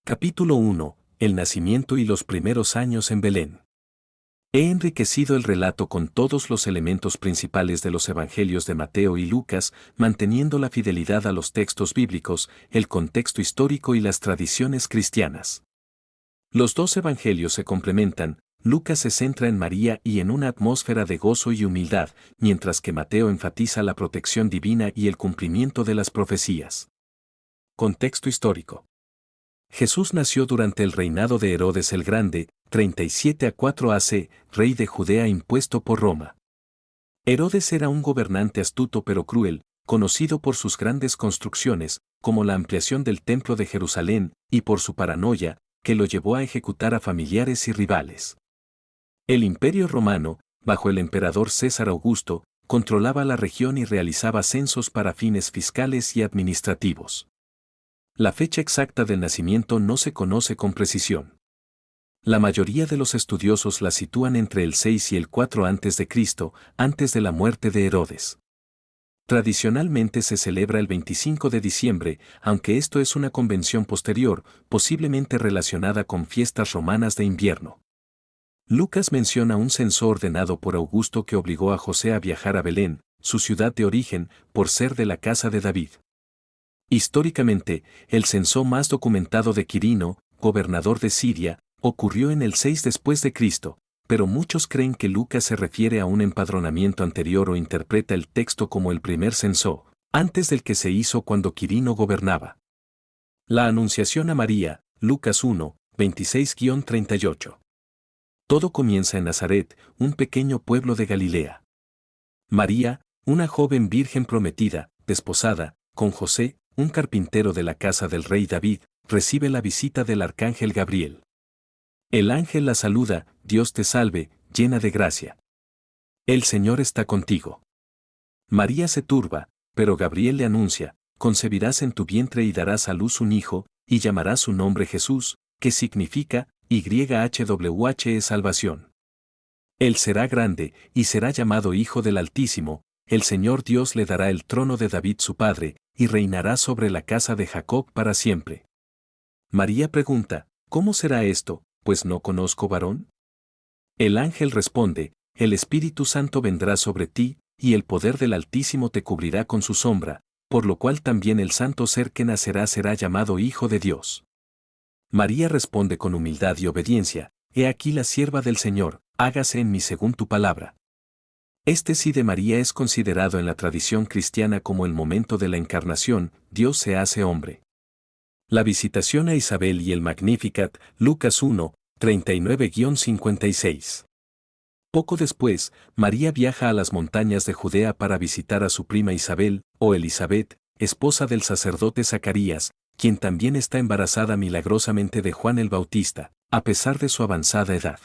Capítulo 1. El nacimiento y los primeros años en Belén. He enriquecido el relato con todos los elementos principales de los evangelios de Mateo y Lucas, manteniendo la fidelidad a los textos bíblicos, el contexto histórico y las tradiciones cristianas. Los dos evangelios se complementan. Lucas se centra en María y en una atmósfera de gozo y humildad, mientras que Mateo enfatiza la protección divina y el cumplimiento de las profecías. Contexto histórico. Jesús nació durante el reinado de Herodes el Grande, 37 a 4 AC, rey de Judea impuesto por Roma. Herodes era un gobernante astuto pero cruel, conocido por sus grandes construcciones, como la ampliación del Templo de Jerusalén, y por su paranoia, que lo llevó a ejecutar a familiares y rivales. El Imperio Romano, bajo el emperador César Augusto, controlaba la región y realizaba censos para fines fiscales y administrativos. La fecha exacta del nacimiento no se conoce con precisión. La mayoría de los estudiosos la sitúan entre el 6 y el 4 a.C., antes de la muerte de Herodes. Tradicionalmente se celebra el 25 de diciembre, aunque esto es una convención posterior, posiblemente relacionada con fiestas romanas de invierno. Lucas menciona un censo ordenado por Augusto que obligó a José a viajar a Belén, su ciudad de origen, por ser de la casa de David. Históricamente, el censo más documentado de Quirino, gobernador de Siria, ocurrió en el 6 después de Cristo, pero muchos creen que Lucas se refiere a un empadronamiento anterior o interpreta el texto como el primer censo, antes del que se hizo cuando Quirino gobernaba. La Anunciación a María, Lucas 1, 26-38. Todo comienza en Nazaret, un pequeño pueblo de Galilea. María, una joven virgen prometida, desposada, con José, un carpintero de la casa del rey David, recibe la visita del arcángel Gabriel. El ángel la saluda: Dios te salve, llena de gracia. El Señor está contigo. María se turba, pero Gabriel le anuncia: concebirás en tu vientre y darás a luz un hijo, y llamarás su nombre Jesús, que significa YHWH salvación. Él será grande, y será llamado Hijo del Altísimo. El Señor Dios le dará el trono de David su padre, y reinará sobre la casa de Jacob para siempre. María pregunta: ¿cómo será esto, pues no conozco varón? El ángel responde: el Espíritu Santo vendrá sobre ti, y el poder del Altísimo te cubrirá con su sombra, por lo cual también el santo ser que nacerá será llamado Hijo de Dios. María responde con humildad y obediencia: he aquí la sierva del Señor, hágase en mí según tu palabra. Este sí de María es considerado en la tradición cristiana como el momento de la encarnación: Dios se hace hombre. La visitación a Isabel y el Magnificat, Lucas 1, 39-56. Poco después, María viaja a las montañas de Judea para visitar a su prima Isabel, o Elisabet, esposa del sacerdote Zacarías, quien también está embarazada milagrosamente de Juan el Bautista, a pesar de su avanzada edad.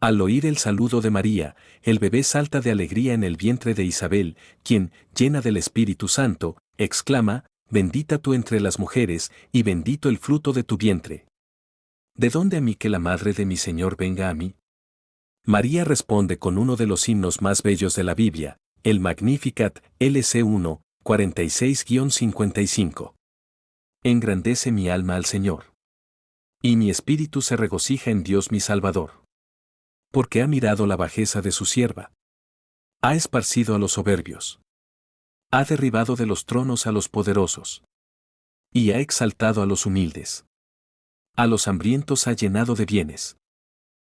Al oír el saludo de María, el bebé salta de alegría en el vientre de Isabel, quien, llena del Espíritu Santo, exclama: bendita tú entre las mujeres, y bendito el fruto de tu vientre. ¿De dónde a mí que la madre de mi Señor venga a mí? María responde con uno de los himnos más bellos de la Biblia, el Magnificat, LC 1, 46-55. Engrandece mi alma al Señor. Y mi espíritu se regocija en Dios mi Salvador. Porque ha mirado la bajeza de su sierva. Ha esparcido a los soberbios. Ha derribado de los tronos a los poderosos. Y ha exaltado a los humildes. A los hambrientos ha llenado de bienes.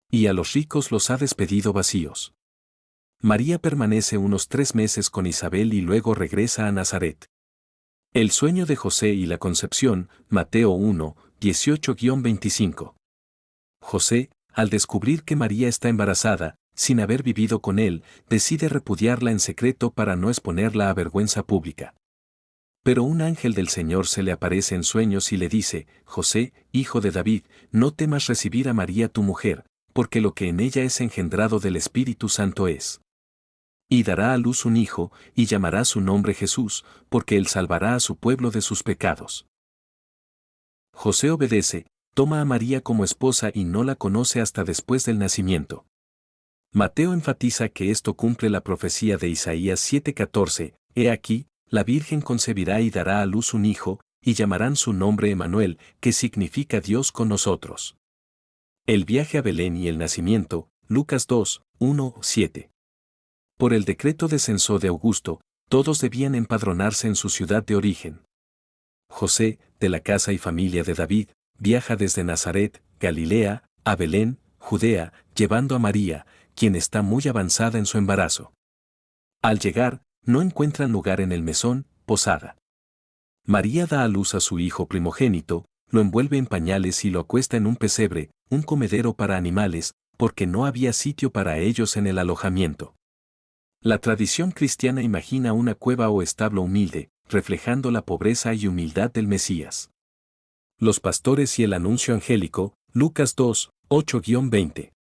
Y a los ricos los ha despedido vacíos. María permanece unos 3 meses con Isabel y luego regresa a Nazaret. El sueño de José y la concepción, Mateo 1, 18-25. José, al descubrir que María está embarazada, sin haber vivido con él, decide repudiarla en secreto para no exponerla a vergüenza pública. Pero un ángel del Señor se le aparece en sueños y le dice: José, hijo de David, no temas recibir a María tu mujer, porque lo que en ella es engendrado del Espíritu Santo es. Y dará a luz un hijo, y llamará su nombre Jesús, porque él salvará a su pueblo de sus pecados. José obedece, toma a María como esposa y no la conoce hasta después del nacimiento. Mateo enfatiza que esto cumple la profecía de Isaías 7:14, he aquí, la Virgen concebirá y dará a luz un hijo, y llamarán su nombre Emanuel, que significa Dios con nosotros. El viaje a Belén y el nacimiento, Lucas 2, 1, 7. Por el decreto de censo de Augusto, todos debían empadronarse en su ciudad de origen. José, de la casa y familia de David, viaja desde Nazaret, Galilea, a Belén, Judea, llevando a María, quien está muy avanzada en su embarazo. Al llegar, no encuentran lugar en el mesón, posada. María da a luz a su hijo primogénito, lo envuelve en pañales y lo acuesta en un pesebre, un comedero para animales, porque no había sitio para ellos en el alojamiento. La tradición cristiana imagina una cueva o establo humilde, reflejando la pobreza y humildad del Mesías. Los pastores y el anuncio angélico, Lucas 2, 8-20.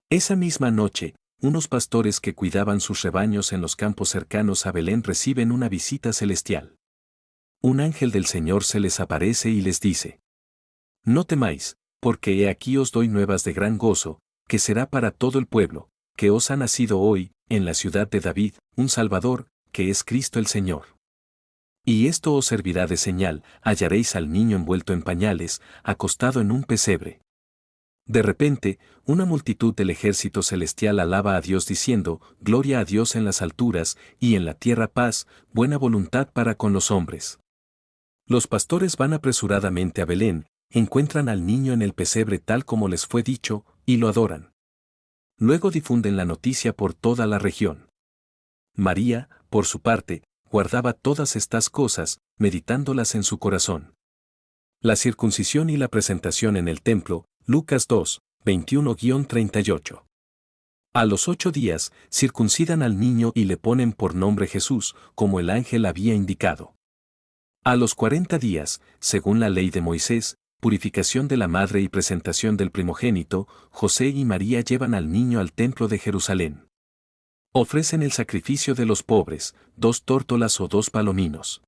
Esa misma noche, unos pastores que cuidaban sus rebaños en los campos cercanos a Belén reciben una visita celestial. Un ángel del Señor se les aparece y les dice: No temáis, porque he aquí os doy nuevas de gran gozo, que será para todo el pueblo, que os ha nacido hoy, en la ciudad de David, un Salvador, que es Cristo el Señor. Y esto os servirá de señal: hallaréis al niño envuelto en pañales, acostado en un pesebre. De repente, una multitud del ejército celestial alaba a Dios diciendo: Gloria a Dios en las alturas, y en la tierra paz, buena voluntad para con los hombres. Los pastores van apresuradamente a Belén, encuentran al niño en el pesebre tal como les fue dicho, y lo adoran. Luego difunden la noticia por toda la región. María, por su parte, guardaba todas estas cosas, meditándolas en su corazón. La circuncisión y la presentación en el templo, Lucas 2, 21-38. A los 8 días, circuncidan al niño y le ponen por nombre Jesús, como el ángel había indicado. A los 40 días, según la ley de Moisés, purificación de la madre y presentación del primogénito, José y María llevan al niño al templo de Jerusalén. Ofrecen el sacrificio de los pobres, 2 tórtolas o 2 palominos.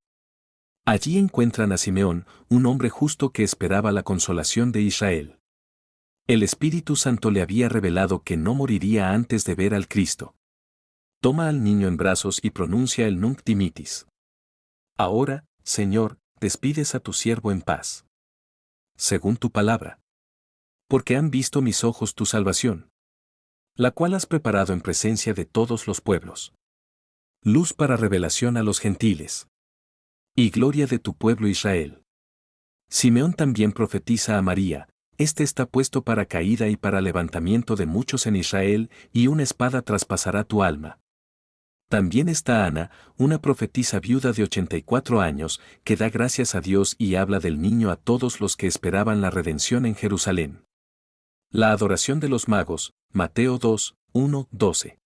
Allí encuentran a Simeón, un hombre justo que esperaba la consolación de Israel. El Espíritu Santo le había revelado que no moriría antes de ver al Cristo. Toma al niño en brazos y pronuncia el Nunc Dimittis. Ahora, Señor, despides a tu siervo en paz. Según tu palabra. Porque han visto mis ojos tu salvación, la cual has preparado en presencia de todos los pueblos. Luz para revelación a los gentiles. Y gloria de tu pueblo Israel. Simeón también profetiza a María: Este está puesto para caída y para levantamiento de muchos en Israel, y una espada traspasará tu alma. También está Ana, una profetisa viuda de 84 años, que da gracias a Dios y habla del niño a todos los que esperaban la redención en Jerusalén. La adoración de los magos, Mateo 2, 1, 12.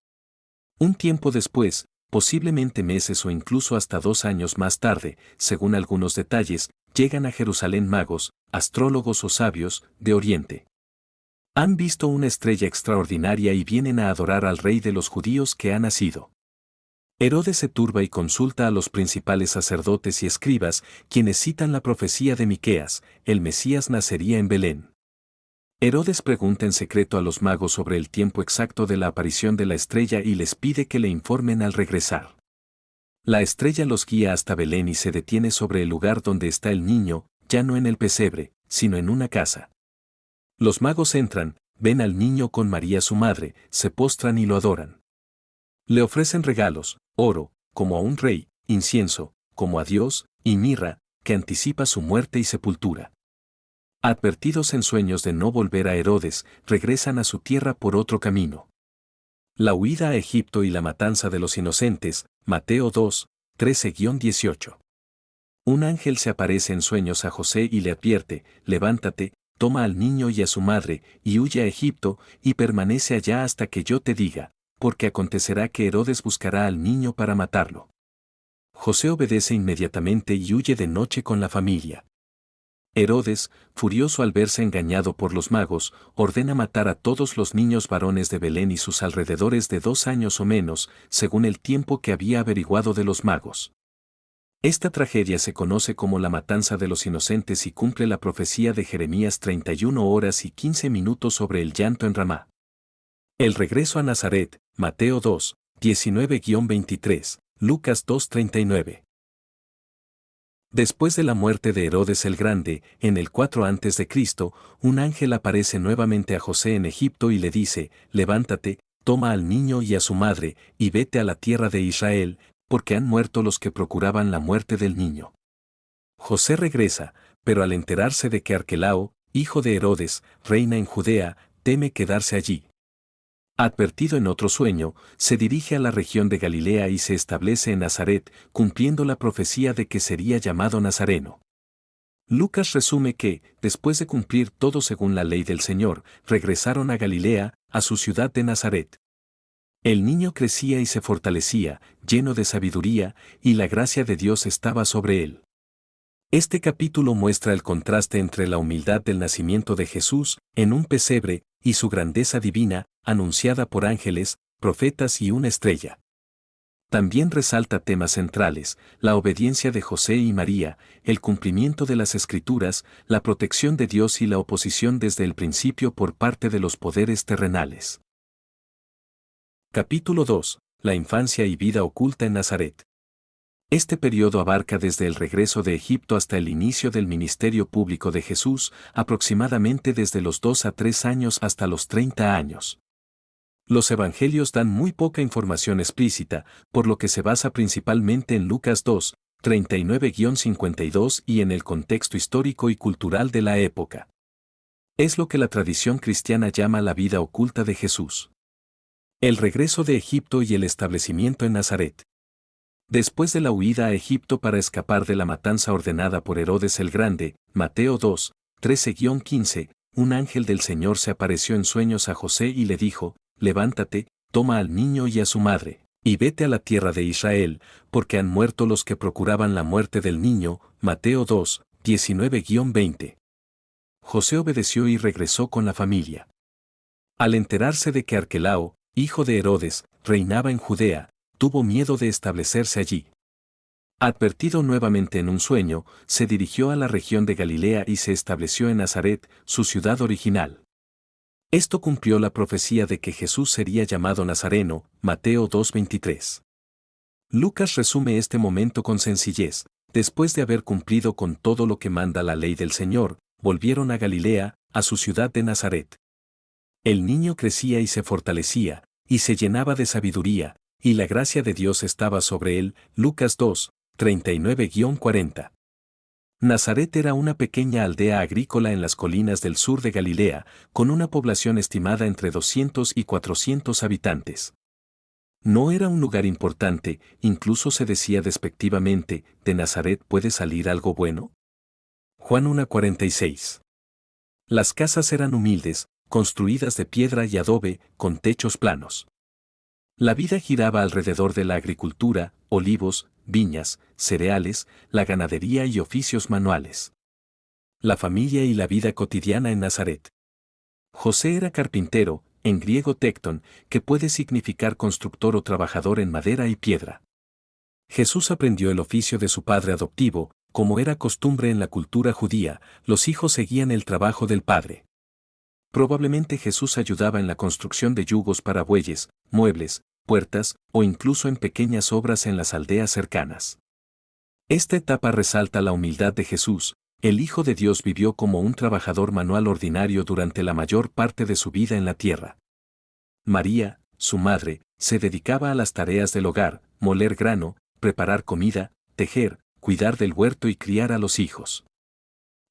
Un tiempo después, posiblemente meses o incluso hasta 2 años más tarde, según algunos detalles, llegan a Jerusalén magos, astrólogos o sabios, de Oriente. Han visto una estrella extraordinaria y vienen a adorar al rey de los judíos que ha nacido. Herodes se turba y consulta a los principales sacerdotes y escribas, quienes citan la profecía de Miqueas: el Mesías nacería en Belén. Herodes pregunta en secreto a los magos sobre el tiempo exacto de la aparición de la estrella y les pide que le informen al regresar. La estrella los guía hasta Belén y se detiene sobre el lugar donde está el niño, ya no en el pesebre, sino en una casa. Los magos entran, ven al niño con María su madre, se postran y lo adoran. Le ofrecen regalos: oro, como a un rey; incienso, como a Dios; y mirra, que anticipa su muerte y sepultura. Advertidos en sueños de no volver a Herodes, regresan a su tierra por otro camino. La huida a Egipto y la matanza de los inocentes, Mateo 2, 13-18. Un ángel se aparece en sueños a José y le advierte: levántate, toma al niño y a su madre, y huye a Egipto, y permanece allá hasta que yo te diga, porque acontecerá que Herodes buscará al niño para matarlo. José obedece inmediatamente y huye de noche con la familia. Herodes, furioso al verse engañado por los magos, ordena matar a todos los niños varones de Belén y sus alrededores de 2 años o menos, según el tiempo que había averiguado de los magos. Esta tragedia se conoce como la matanza de los inocentes y cumple la profecía de Jeremías 31 horas y 15 minutos sobre el llanto en Ramá. El regreso a Nazaret, Mateo 2, 19-23, Lucas 2, 39. Después de la muerte de Herodes el Grande, en el 4 a.C., un ángel aparece nuevamente a José en Egipto y le dice, levántate, toma al niño y a su madre, y vete a la tierra de Israel, porque han muerto los que procuraban la muerte del niño. José regresa, pero al enterarse de que Arquelao, hijo de Herodes, reina en Judea, teme quedarse allí. Advertido en otro sueño, se dirige a la región de Galilea y se establece en Nazaret, cumpliendo la profecía de que sería llamado Nazareno. Lucas resume que, después de cumplir todo según la ley del Señor, regresaron a Galilea, a su ciudad de Nazaret. El niño crecía y se fortalecía, lleno de sabiduría, y la gracia de Dios estaba sobre él. Este capítulo muestra el contraste entre la humildad del nacimiento de Jesús, en un pesebre, y su grandeza divina, anunciada por ángeles, profetas y una estrella. También resalta temas centrales, la obediencia de José y María, el cumplimiento de las Escrituras, la protección de Dios y la oposición desde el principio por parte de los poderes terrenales. Capítulo 2. La infancia y vida oculta en Nazaret. Este periodo abarca desde el regreso de Egipto hasta el inicio del ministerio público de Jesús, aproximadamente desde los 2 a 3 años hasta los 30 años. Los evangelios dan muy poca información explícita, por lo que se basa principalmente en Lucas 2, 39-52 y en el contexto histórico y cultural de la época. Es lo que la tradición cristiana llama la vida oculta de Jesús. El regreso de Egipto y el establecimiento en Nazaret. Después de la huida a Egipto para escapar de la matanza ordenada por Herodes el Grande, Mateo 2, 13-15, un ángel del Señor se apareció en sueños a José y le dijo, levántate, toma al niño y a su madre, y vete a la tierra de Israel, porque han muerto los que procuraban la muerte del niño, Mateo 2, 19-20. José obedeció y regresó con la familia. Al enterarse de que Arquelao, hijo de Herodes, reinaba en Judea, tuvo miedo de establecerse allí. Advertido nuevamente en un sueño, se dirigió a la región de Galilea y se estableció en Nazaret, su ciudad original. Esto cumplió la profecía de que Jesús sería llamado Nazareno, Mateo 2:23. Lucas resume este momento con sencillez. Después de haber cumplido con todo lo que manda la ley del Señor, volvieron a Galilea, a su ciudad de Nazaret. El niño crecía y se fortalecía, y se llenaba de sabiduría, y la gracia de Dios estaba sobre él. Lucas 2, 39-40. Nazaret era una pequeña aldea agrícola en las colinas del sur de Galilea, con una población estimada entre 200 y 400 habitantes. No era un lugar importante, incluso se decía despectivamente, ¿de Nazaret puede salir algo bueno? Juan 1:46. Las casas eran humildes, construidas de piedra y adobe, con techos planos. La vida giraba alrededor de la agricultura, olivos, viñas, cereales, la ganadería y oficios manuales. La familia y la vida cotidiana en Nazaret. José era carpintero, en griego tecton, que puede significar constructor o trabajador en madera y piedra. Jesús aprendió el oficio de su padre adoptivo, como era costumbre en la cultura judía, los hijos seguían el trabajo del padre. Probablemente Jesús ayudaba en la construcción de yugos para bueyes, muebles, puertas, o incluso en pequeñas obras en las aldeas cercanas. Esta etapa resalta la humildad de Jesús. El Hijo de Dios vivió como un trabajador manual ordinario durante la mayor parte de su vida en la tierra. María, su madre, se dedicaba a las tareas del hogar, moler grano, preparar comida, tejer, cuidar del huerto y criar a los hijos.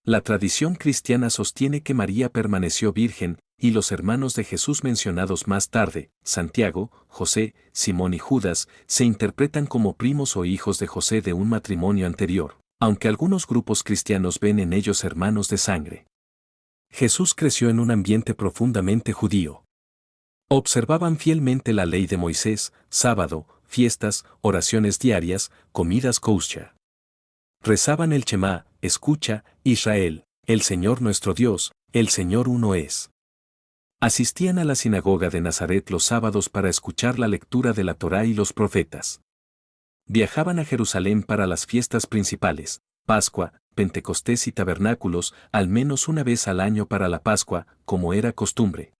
La tradición cristiana sostiene que María permaneció virgen, y los hermanos de Jesús mencionados más tarde, Santiago, José, Simón y Judas, se interpretan como primos o hijos de José de un matrimonio anterior, aunque algunos grupos cristianos ven en ellos hermanos de sangre. Jesús creció en un ambiente profundamente judío. Observaban fielmente la ley de Moisés, sábado, fiestas, oraciones diarias, comidas kosher. Rezaban el Shema, escucha, Israel, el Señor nuestro Dios, el Señor uno es. Asistían a la sinagoga de Nazaret los sábados para escuchar la lectura de la Torá y los profetas. Viajaban a Jerusalén para las fiestas principales, Pascua, Pentecostés y tabernáculos, al menos una vez al año para la Pascua, como era costumbre.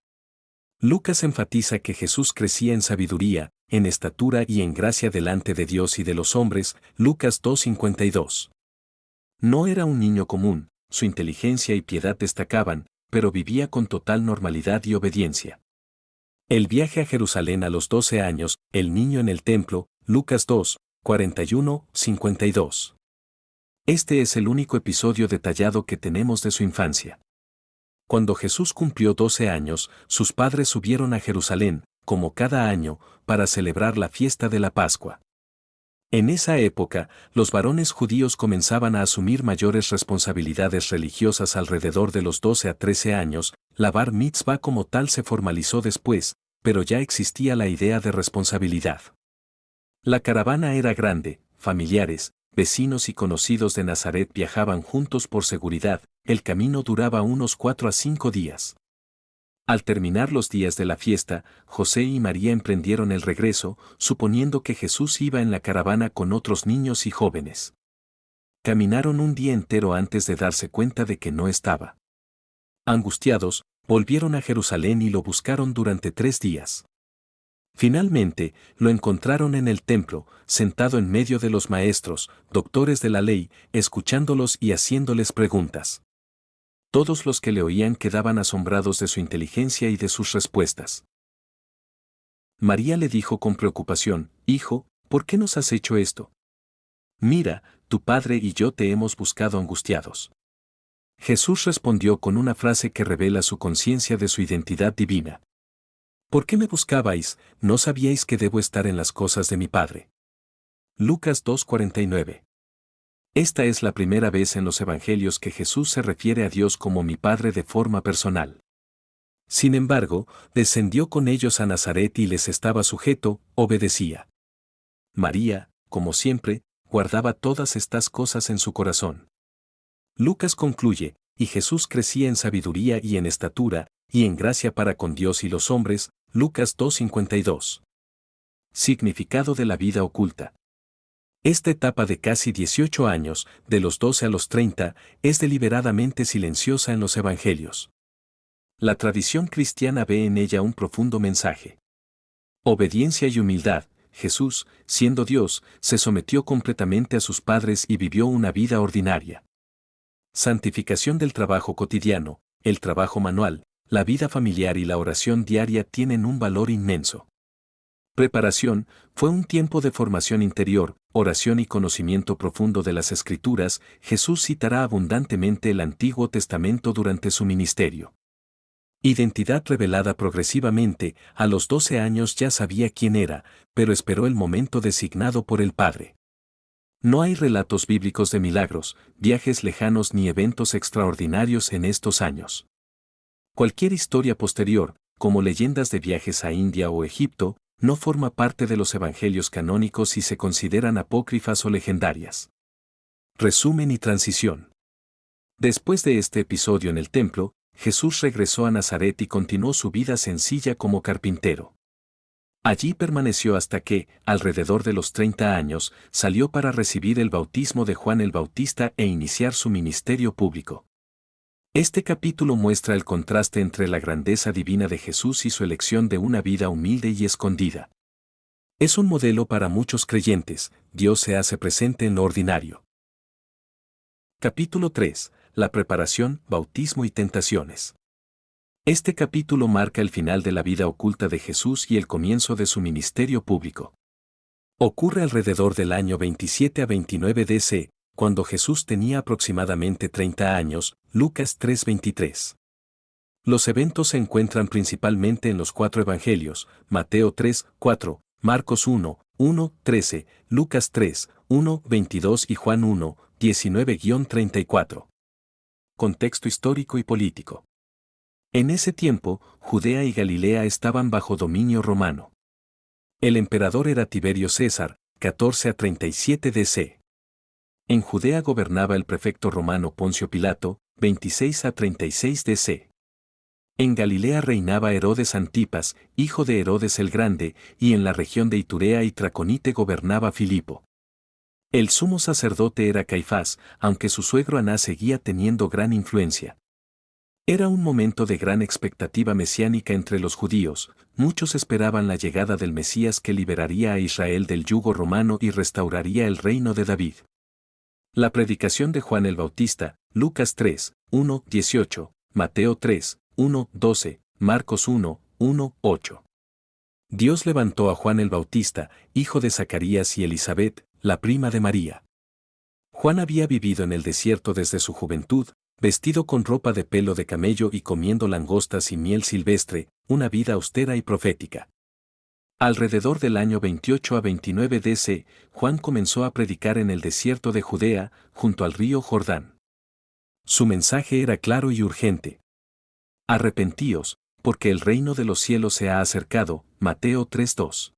Lucas enfatiza que Jesús crecía en sabiduría, en estatura y en gracia delante de Dios y de los hombres, Lucas 2:52. No era un niño común, su inteligencia y piedad destacaban, pero vivía con total normalidad y obediencia. El viaje a Jerusalén a los 12 años, el niño en el templo, Lucas 2, 41-52. Este es el único episodio detallado que tenemos de su infancia. Cuando Jesús cumplió 12 años, sus padres subieron a Jerusalén, como cada año, para celebrar la fiesta de la Pascua. En esa época, los varones judíos comenzaban a asumir mayores responsabilidades religiosas alrededor de los 12 a 13 años, la bar mitzvah como tal se formalizó después, pero ya existía la idea de responsabilidad. La caravana era grande, familiares, vecinos y conocidos de Nazaret viajaban juntos por seguridad, el camino duraba unos 4 a 5 días. Al terminar los días de la fiesta, José y María emprendieron el regreso, suponiendo que Jesús iba en la caravana con otros niños y jóvenes. Caminaron un día entero antes de darse cuenta de que no estaba. Angustiados, volvieron a Jerusalén y lo buscaron durante 3 días. Finalmente, lo encontraron en el templo, sentado en medio de los maestros, doctores de la ley, escuchándolos y haciéndoles preguntas. Todos los que le oían quedaban asombrados de su inteligencia y de sus respuestas. María le dijo con preocupación, «Hijo, ¿por qué nos has hecho esto? Mira, tu padre y yo te hemos buscado angustiados». Jesús respondió con una frase que revela su conciencia de su identidad divina. «¿Por qué me buscabais? ¿No sabíais que debo estar en las cosas de mi Padre?» Lucas 2:49. Esta es la primera vez en los Evangelios que Jesús se refiere a Dios como mi Padre de forma personal. Sin embargo, descendió con ellos a Nazaret y les estaba sujeto, obedecía. María, como siempre, guardaba todas estas cosas en su corazón. Lucas concluye, y Jesús crecía en sabiduría y en estatura, y en gracia para con Dios y los hombres, Lucas 2:52. Significado de la vida oculta. Esta etapa de casi 18 años, de los 12 a los 30, es deliberadamente silenciosa en los Evangelios. La tradición cristiana ve en ella un profundo mensaje. Obediencia y humildad. Jesús, siendo Dios, se sometió completamente a sus padres y vivió una vida ordinaria. Santificación del trabajo cotidiano, el trabajo manual, la vida familiar y la oración diaria tienen un valor inmenso. Preparación, fue un tiempo de formación interior, oración y conocimiento profundo de las Escrituras. Jesús citará abundantemente el Antiguo Testamento durante su ministerio. Identidad revelada progresivamente, a los 12 años ya sabía quién era, pero esperó el momento designado por el Padre. No hay relatos bíblicos de milagros, viajes lejanos ni eventos extraordinarios en estos años. Cualquier historia posterior, como leyendas de viajes a India o Egipto, no forma parte de los evangelios canónicos y se consideran apócrifas o legendarias. Resumen y transición. Después de este episodio en el templo, Jesús regresó a Nazaret y continuó su vida sencilla como carpintero. Allí permaneció hasta que, alrededor de los 30 años, salió para recibir el bautismo de Juan el Bautista e iniciar su ministerio público. Este capítulo muestra el contraste entre la grandeza divina de Jesús y su elección de una vida humilde y escondida. Es un modelo para muchos creyentes, Dios se hace presente en lo ordinario. Capítulo 3. La preparación, bautismo y tentaciones. Este capítulo marca el final de la vida oculta de Jesús y el comienzo de su ministerio público. Ocurre alrededor del año 27 a 29 DC, cuando Jesús tenía aproximadamente 30 años, Lucas 3:23. Los eventos se encuentran principalmente en los 4 evangelios, Mateo 3:4, Marcos 1:1-13, Lucas 3:1-22 y Juan 1:19-34. Contexto histórico y político. En ese tiempo, Judea y Galilea estaban bajo dominio romano. El emperador era Tiberio César, 14 a 37 DC. En Judea gobernaba el prefecto romano Poncio Pilato, 26 a 36 DC. En Galilea reinaba Herodes Antipas, hijo de Herodes el Grande, y en la región de Iturea y Traconite gobernaba Filipo. El sumo sacerdote era Caifás, aunque su suegro Anás seguía teniendo gran influencia. Era un momento de gran expectativa mesiánica entre los judíos, muchos esperaban la llegada del Mesías que liberaría a Israel del yugo romano y restauraría el reino de David. La predicación de Juan el Bautista, Lucas 3, 1, 18, Mateo 3, 1, 12, Marcos 1, 1, 8. Dios levantó a Juan el Bautista, hijo de Zacarías y Elizabeth, la prima de María. Juan había vivido en el desierto desde su juventud, vestido con ropa de pelo de camello y comiendo langostas y miel silvestre, una vida austera y profética. Alrededor del año 28 a 29 DC, Juan comenzó a predicar en el desierto de Judea, junto al río Jordán. Su mensaje era claro y urgente. Arrepentíos, porque el reino de los cielos se ha acercado, Mateo 3:2.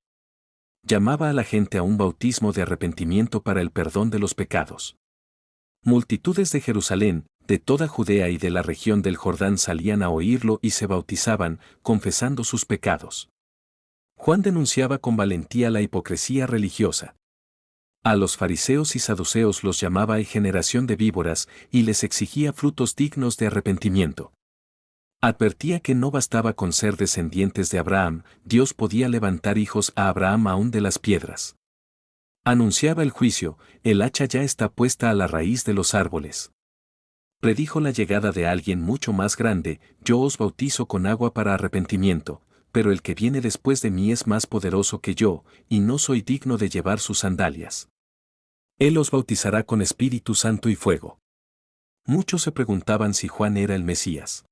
Llamaba a la gente a un bautismo de arrepentimiento para el perdón de los pecados. Multitudes de Jerusalén, de toda Judea y de la región del Jordán salían a oírlo y se bautizaban, confesando sus pecados. Juan denunciaba con valentía la hipocresía religiosa. A los fariseos y saduceos los llamaba generación de víboras y les exigía frutos dignos de arrepentimiento. Advertía que no bastaba con ser descendientes de Abraham, Dios podía levantar hijos a Abraham aún de las piedras. Anunciaba el juicio, el hacha ya está puesta a la raíz de los árboles. Predijo la llegada de alguien mucho más grande, yo os bautizo con agua para arrepentimiento, pero el que viene después de mí es más poderoso que yo, y no soy digno de llevar sus sandalias. Él os bautizará con Espíritu Santo y fuego. Muchos se preguntaban si Juan era el Mesías.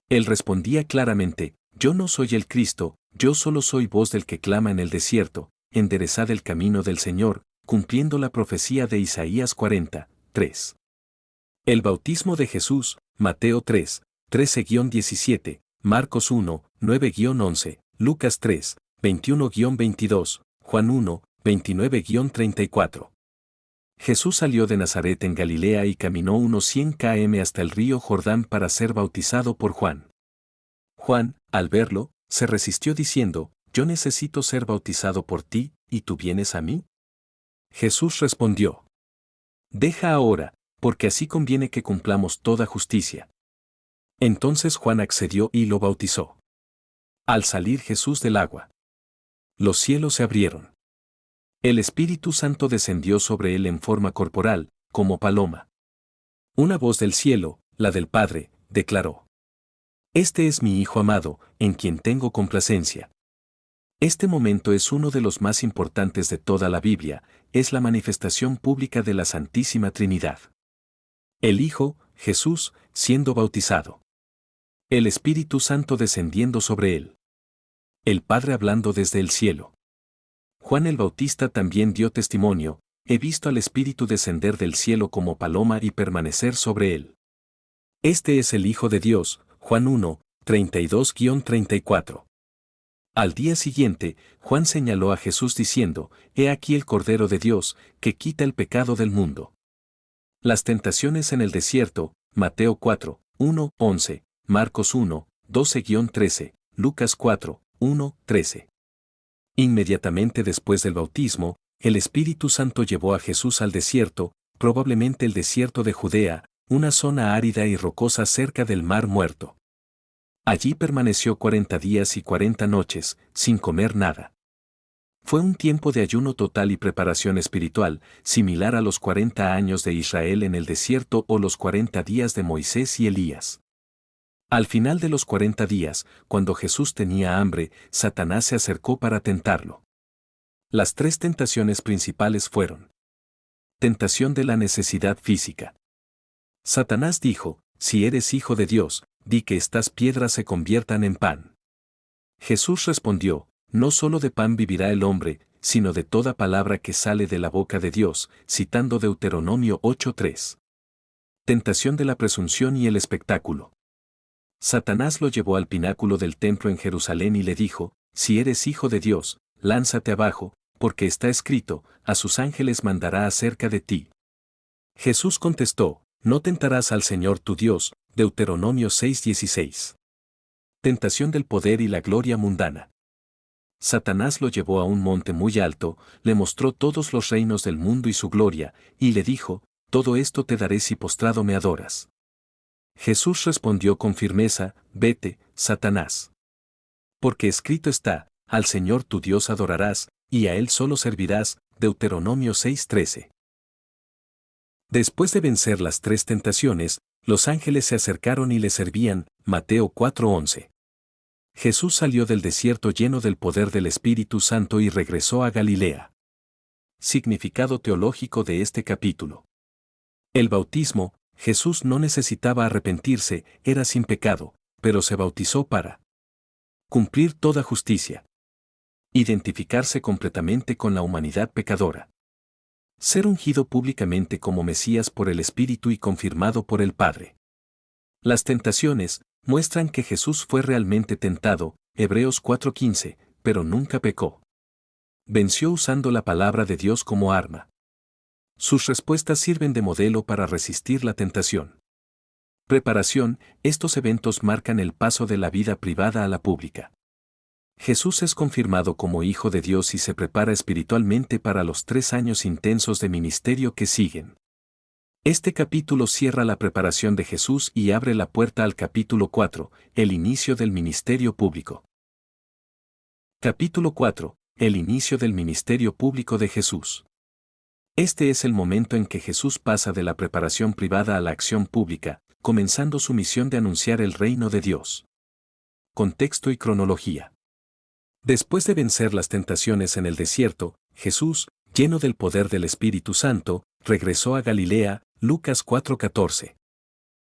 Él respondía claramente, yo no soy el Cristo, yo solo soy voz del que clama en el desierto, enderezad el camino del Señor, cumpliendo la profecía de Isaías 40, 3. El bautismo de Jesús, Mateo 3, 13-17, Marcos 1, 9-11, Lucas 3, 21-22, Juan 1, 29-34. Jesús salió de Nazaret en Galilea y caminó unos 100 km hasta el río Jordán para ser bautizado por Juan. Juan, al verlo, se resistió diciendo, yo necesito ser bautizado por ti, ¿y tú vienes a mí? Jesús respondió, deja ahora, porque así conviene que cumplamos toda justicia. Entonces Juan accedió y lo bautizó. Al salir Jesús del agua, los cielos se abrieron. El Espíritu Santo descendió sobre él en forma corporal, como paloma. Una voz del cielo, la del Padre, declaró: Este es mi Hijo amado, en quien tengo complacencia. Este momento es uno de los más importantes de toda la Biblia, es la manifestación pública de la Santísima Trinidad. El Hijo, Jesús, siendo bautizado. El Espíritu Santo descendiendo sobre él. El Padre hablando desde el cielo. Juan el Bautista también dio testimonio, he visto al Espíritu descender del cielo como paloma y permanecer sobre él. Este es el Hijo de Dios, Juan 1, 32-34. Al día siguiente, Juan señaló a Jesús diciendo, he aquí el Cordero de Dios, que quita el pecado del mundo. Las tentaciones en el desierto, Mateo 4, 1, 11, Marcos 1, 12-13, Lucas 4, 1, 13. Inmediatamente después del bautismo, el Espíritu Santo llevó a Jesús al desierto, probablemente el desierto de Judea, una zona árida y rocosa cerca del Mar Muerto. Allí permaneció 40 días y 40 noches, sin comer nada. Fue un tiempo de ayuno total y preparación espiritual, similar a los 40 años de Israel en el desierto o los 40 días de Moisés y Elías. Al final de los 40 días, cuando Jesús tenía hambre, Satanás se acercó para tentarlo. Las tres tentaciones principales fueron: tentación de la necesidad física. Satanás dijo, si eres hijo de Dios, di que estas piedras se conviertan en pan. Jesús respondió, no solo de pan vivirá el hombre, sino de toda palabra que sale de la boca de Dios, citando Deuteronomio 8:3. Tentación de la presunción y el espectáculo. Satanás lo llevó al pináculo del templo en Jerusalén y le dijo, si eres hijo de Dios, lánzate abajo, porque está escrito, a sus ángeles mandará acerca de ti. Jesús contestó, no tentarás al Señor tu Dios, Deuteronomio 6:16. Tentación del poder y la gloria mundana. Satanás lo llevó a un monte muy alto, le mostró todos los reinos del mundo y su gloria, y le dijo, todo esto te daré si postrado me adoras. Jesús respondió con firmeza, vete, Satanás. Porque escrito está, al Señor tu Dios adorarás, y a Él solo servirás, Deuteronomio 6:13. Después de vencer las 3 tentaciones, los ángeles se acercaron y le servían. Mateo 4:11. Jesús salió del desierto lleno del poder del Espíritu Santo y regresó a Galilea. Significado teológico de este capítulo. El bautismo. Jesús no necesitaba arrepentirse, era sin pecado, pero se bautizó para cumplir toda justicia. Identificarse completamente con la humanidad pecadora. Ser ungido públicamente como Mesías por el Espíritu y confirmado por el Padre. Las tentaciones muestran que Jesús fue realmente tentado, Hebreos 4:15, pero nunca pecó. Venció usando la palabra de Dios como arma. Sus respuestas sirven de modelo para resistir la tentación. Preparación. Estos eventos marcan el paso de la vida privada a la pública. Jesús es confirmado como Hijo de Dios y se prepara espiritualmente para los 3 años intensos de ministerio que siguen. Este capítulo cierra la preparación de Jesús y abre la puerta al capítulo 4, el inicio del ministerio público. Capítulo 4, el inicio del ministerio público de Jesús. Este es el momento en que Jesús pasa de la preparación privada a la acción pública, comenzando su misión de anunciar el reino de Dios. Contexto y cronología. Después de vencer las tentaciones en el desierto, Jesús, lleno del poder del Espíritu Santo, regresó a Galilea. Lucas 4:14.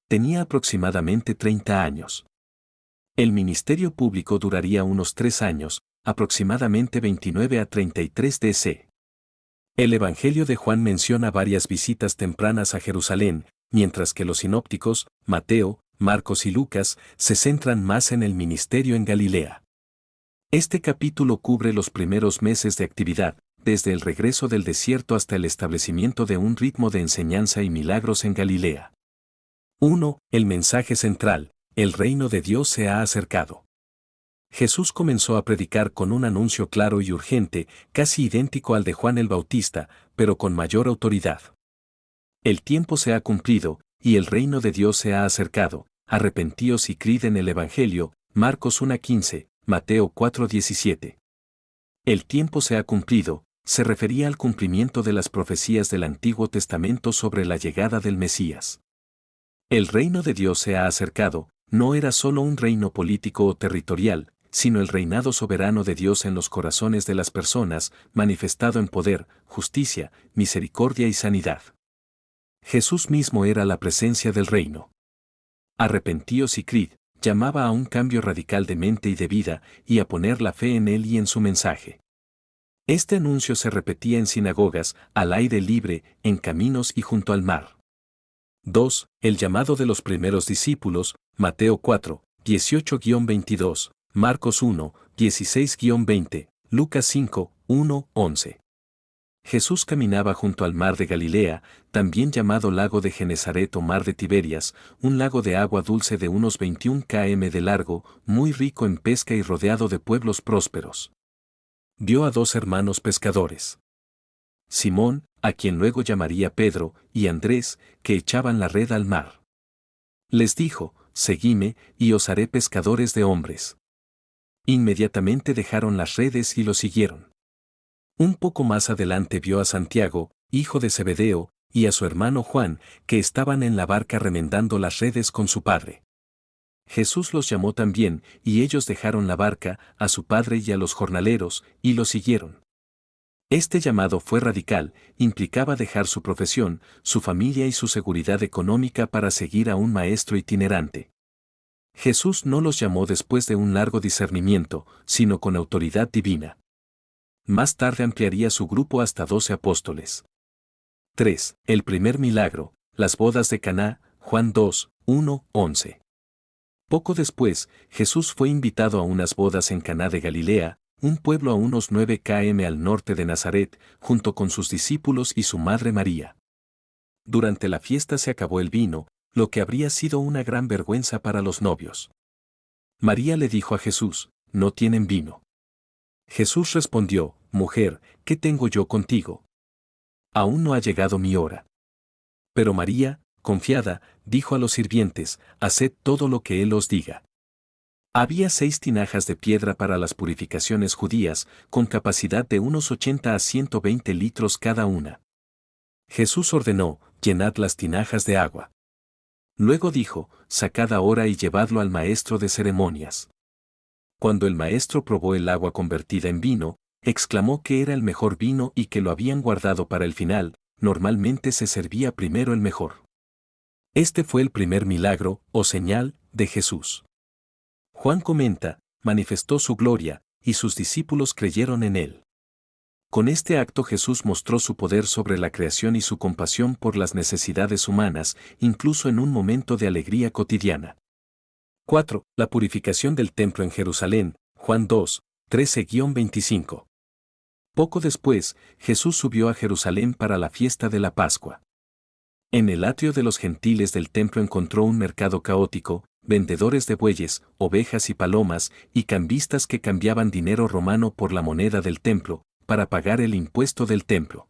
Tenía aproximadamente 30 años. El ministerio público duraría unos 3 años, aproximadamente 29 a 33 DC. El Evangelio de Juan menciona varias visitas tempranas a Jerusalén, mientras que los sinópticos, Mateo, Marcos y Lucas, se centran más en el ministerio en Galilea. Este capítulo cubre los primeros meses de actividad, desde el regreso del desierto hasta el establecimiento de un ritmo de enseñanza y milagros en Galilea. 1. El mensaje central: el reino de Dios se ha acercado. Jesús comenzó a predicar con un anuncio claro y urgente, casi idéntico al de Juan el Bautista, pero con mayor autoridad. El tiempo se ha cumplido, y el reino de Dios se ha acercado. Arrepentíos y creed en el Evangelio. Marcos 1:15, Mateo 4:17. El tiempo se ha cumplido, se refería al cumplimiento de las profecías del Antiguo Testamento sobre la llegada del Mesías. El reino de Dios se ha acercado, no era solo un reino político o territorial, sino el reinado soberano de Dios en los corazones de las personas, manifestado en poder, justicia, misericordia y sanidad. Jesús mismo era la presencia del reino. Arrepentíos y creed, llamaba a un cambio radical de mente y de vida, y a poner la fe en Él y en su mensaje. Este anuncio se repetía en sinagogas, al aire libre, en caminos y junto al mar. 2. El llamado de los primeros discípulos. Mateo 4, 18-22, Marcos 1, 16-20, Lucas 5, 1, 11. Jesús caminaba junto al mar de Galilea, también llamado lago de Genesaret o mar de Tiberias, un lago de agua dulce de unos 21 km de largo, muy rico en pesca y rodeado de pueblos prósperos. Vio a 2 hermanos pescadores. Simón, a quien luego llamaría Pedro, y Andrés, que echaban la red al mar. Les dijo: seguidme, y os haré pescadores de hombres. Inmediatamente dejaron las redes y lo siguieron. Un poco más adelante vio a Santiago, hijo de Zebedeo, y a su hermano Juan, que estaban en la barca remendando las redes con su padre. Jesús los llamó también, y ellos dejaron la barca, a su padre y a los jornaleros, y lo siguieron. Este llamado fue radical, implicaba dejar su profesión, su familia y su seguridad económica para seguir a un maestro itinerante. Jesús no los llamó después de un largo discernimiento, sino con autoridad divina. Más tarde ampliaría su grupo hasta 12 apóstoles. 3. El primer milagro, las bodas de Caná. Juan 2, 1, 11. Poco después, Jesús fue invitado a unas bodas en Caná de Galilea, un pueblo a unos 9 km al norte de Nazaret, junto con sus discípulos y su madre María. Durante la fiesta se acabó el vino, lo que habría sido una gran vergüenza para los novios. María le dijo a Jesús: no tienen vino. Jesús respondió: mujer, ¿qué tengo yo contigo? Aún no ha llegado mi hora. Pero María, confiada, dijo a los sirvientes: haced todo lo que él os diga. Había 6 tinajas de piedra para las purificaciones judías, con capacidad de unos 80 a 120 litros cada una. Jesús ordenó: llenad las tinajas de agua. Luego dijo, sacad ahora y llevadlo al maestro de ceremonias. Cuando el maestro probó el agua convertida en vino, exclamó que era el mejor vino y que lo habían guardado para el final. Normalmente se servía primero el mejor. Este fue el primer milagro, o señal, de Jesús. Juan comenta, manifestó su gloria, y sus discípulos creyeron en él. Con este acto Jesús mostró su poder sobre la creación y su compasión por las necesidades humanas, incluso en un momento de alegría cotidiana. 4. La purificación del templo en Jerusalén, Juan 2, 13-25. Poco después, Jesús subió a Jerusalén para la fiesta de la Pascua. En el atrio de los gentiles del templo encontró un mercado caótico, vendedores de bueyes, ovejas y palomas, y cambistas que cambiaban dinero romano por la moneda del templo, para pagar el impuesto del templo.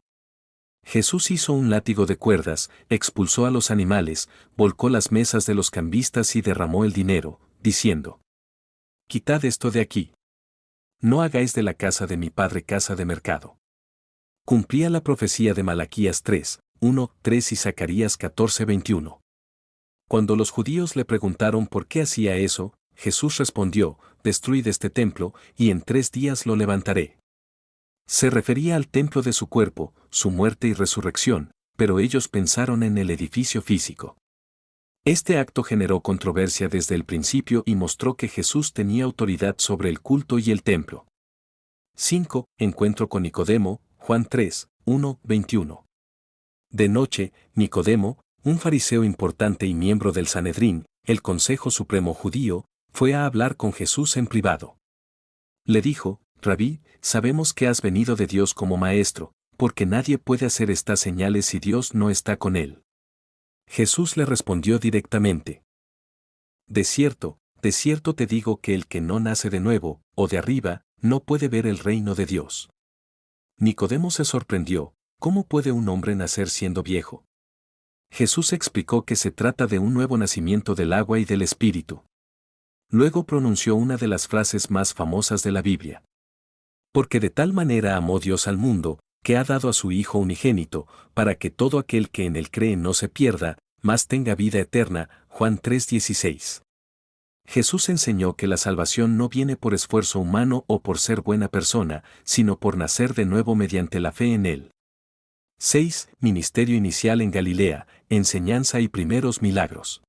Jesús hizo un látigo de cuerdas, expulsó a los animales, volcó las mesas de los cambistas y derramó el dinero, diciendo: «Quitad esto de aquí. No hagáis de la casa de mi padre casa de mercado». Cumplía la profecía de Malaquías 3, 1, 3 y Zacarías 14, 21. Cuando los judíos le preguntaron por qué hacía eso, Jesús respondió: «Destruid este templo, y en 3 días lo levantaré». Se refería al templo de su cuerpo, su muerte y resurrección, pero ellos pensaron en el edificio físico. Este acto generó controversia desde el principio y mostró que Jesús tenía autoridad sobre el culto y el templo. 5. Encuentro con Nicodemo, Juan 3, 1, 21. De noche, Nicodemo, un fariseo importante y miembro del Sanedrín, el Consejo Supremo Judío, fue a hablar con Jesús en privado. Le dijo: «Rabí, sabemos que has venido de Dios como maestro, porque nadie puede hacer estas señales si Dios no está con él». Jesús le respondió directamente: de cierto te digo que el que no nace de nuevo, o de arriba, no puede ver el reino de Dios». Nicodemo se sorprendió: ¿cómo puede un hombre nacer siendo viejo? Jesús explicó que se trata de un nuevo nacimiento del agua y del Espíritu. Luego pronunció una de las frases más famosas de la Biblia: «Porque de tal manera amó Dios al mundo, que ha dado a su Hijo unigénito, para que todo aquel que en él cree no se pierda, mas tenga vida eterna». Juan 3:16. Jesús enseñó que la salvación no viene por esfuerzo humano o por ser buena persona, sino por nacer de nuevo mediante la fe en él. 6. Ministerio inicial en Galilea, enseñanza y primeros milagros.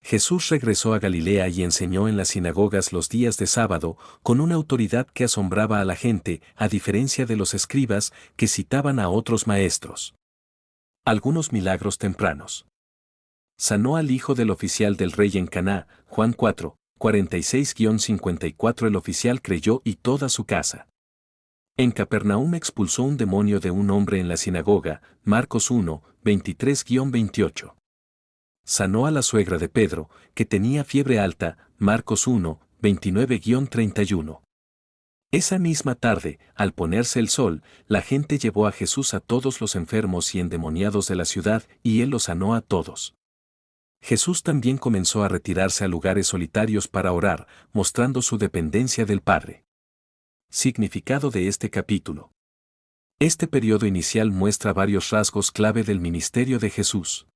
Jesús regresó a Galilea y enseñó en las sinagogas los días de sábado, con una autoridad que asombraba a la gente, a diferencia de los escribas, que citaban a otros maestros. Algunos milagros tempranos. Sanó al hijo del oficial del rey en Caná, Juan 4, 46-54. El oficial creyó y toda su casa. En Capernaum expulsó un demonio de un hombre en la sinagoga, Marcos 1, 23-28. Sanó a la suegra de Pedro, que tenía fiebre alta, Marcos 1, 29-31. Esa misma tarde, al ponerse el sol, la gente llevó a Jesús a todos los enfermos y endemoniados de la ciudad, y él los sanó a todos. Jesús también comenzó a retirarse a lugares solitarios para orar, mostrando su dependencia del Padre. Significado de este capítulo. Este periodo inicial muestra varios rasgos clave del ministerio de Jesús.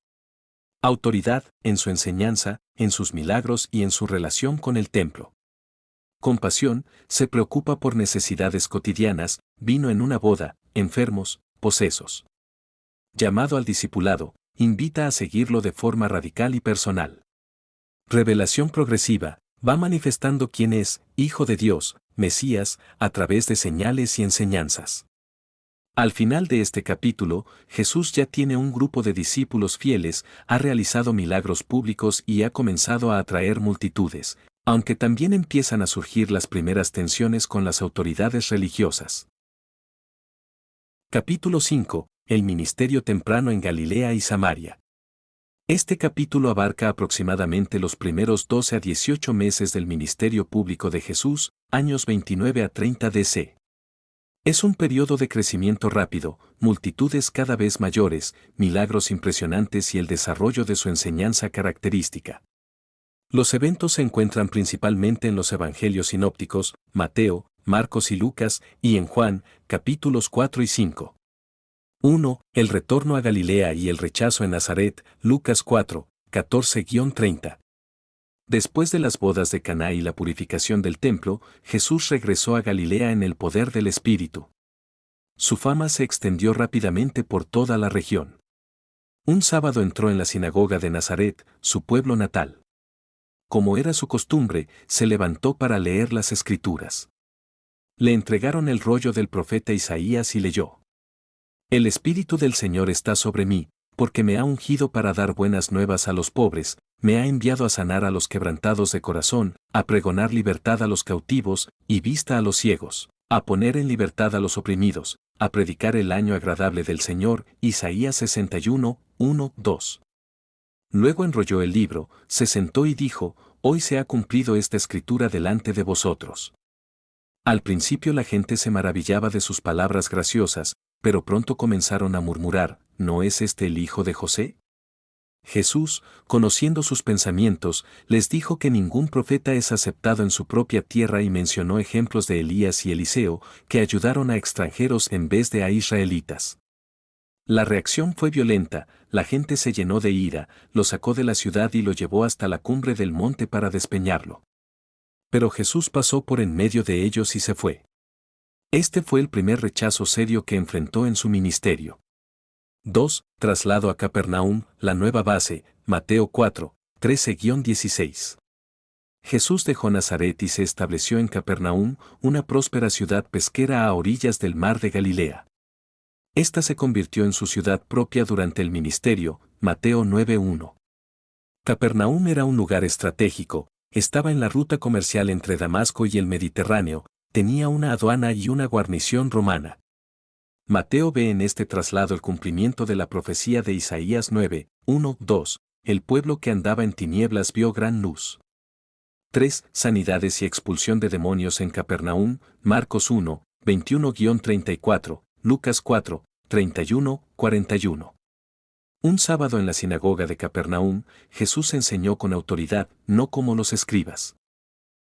Autoridad, en su enseñanza, en sus milagros y en su relación con el templo. Compasión, se preocupa por necesidades cotidianas, vino en una boda, enfermos, posesos. Llamado al discipulado, invita a seguirlo de forma radical y personal. Revelación progresiva, va manifestando quién es, Hijo de Dios, Mesías, a través de señales y enseñanzas. Al final de este capítulo, Jesús ya tiene un grupo de discípulos fieles, ha realizado milagros públicos y ha comenzado a atraer multitudes, aunque también empiezan a surgir las primeras tensiones con las autoridades religiosas. Capítulo 5. El ministerio temprano en Galilea y Samaria. Este capítulo abarca aproximadamente los primeros 12 a 18 meses del ministerio público de Jesús, años 29 a 30 DC. Es un periodo de crecimiento rápido, multitudes cada vez mayores, milagros impresionantes y el desarrollo de su enseñanza característica. Los eventos se encuentran principalmente en los evangelios sinópticos, Mateo, Marcos y Lucas, y en Juan, capítulos 4 y 5. 1. El retorno a Galilea y el rechazo en Nazaret, Lucas 4, 14-30. Después de las bodas de Caná y la purificación del templo, Jesús regresó a Galilea en el poder del Espíritu. Su fama se extendió rápidamente por toda la región. Un sábado entró en la sinagoga de Nazaret, su pueblo natal. Como era su costumbre, se levantó para leer las Escrituras. Le entregaron el rollo del profeta Isaías y leyó. El Espíritu del Señor está sobre mí, porque me ha ungido para dar buenas nuevas a los pobres, me ha enviado a sanar a los quebrantados de corazón, a pregonar libertad a los cautivos y vista a los ciegos, a poner en libertad a los oprimidos, a predicar el año agradable del Señor. Isaías 61, 1, 2. Luego enrolló el libro, se sentó y dijo, hoy se ha cumplido esta escritura delante de vosotros. Al principio la gente se maravillaba de sus palabras graciosas, pero pronto comenzaron a murmurar, ¿no es este el hijo de José? Jesús, conociendo sus pensamientos, les dijo que ningún profeta es aceptado en su propia tierra y mencionó ejemplos de Elías y Eliseo, que ayudaron a extranjeros en vez de a israelitas. La reacción fue violenta, la gente se llenó de ira, lo sacó de la ciudad y lo llevó hasta la cumbre del monte para despeñarlo. Pero Jesús pasó por en medio de ellos y se fue. Este fue el primer rechazo serio que enfrentó en su ministerio. 2. Traslado a Capernaum, la nueva base, Mateo 4, 13-16. Jesús dejó Nazaret y se estableció en Capernaum, una próspera ciudad pesquera a orillas del mar de Galilea. Esta se convirtió en su ciudad propia durante el ministerio, Mateo 9:1. Capernaum era un lugar estratégico, estaba en la ruta comercial entre Damasco y el Mediterráneo, tenía una aduana y una guarnición romana. Mateo ve en este traslado el cumplimiento de la profecía de Isaías 9, 1, 2, el pueblo que andaba en tinieblas vio gran luz. 3. Sanidades y expulsión de demonios en Capernaum, Marcos 1, 21-34, Lucas 4, 31-41. Un sábado en la sinagoga de Capernaum, Jesús enseñó con autoridad, no como los escribas.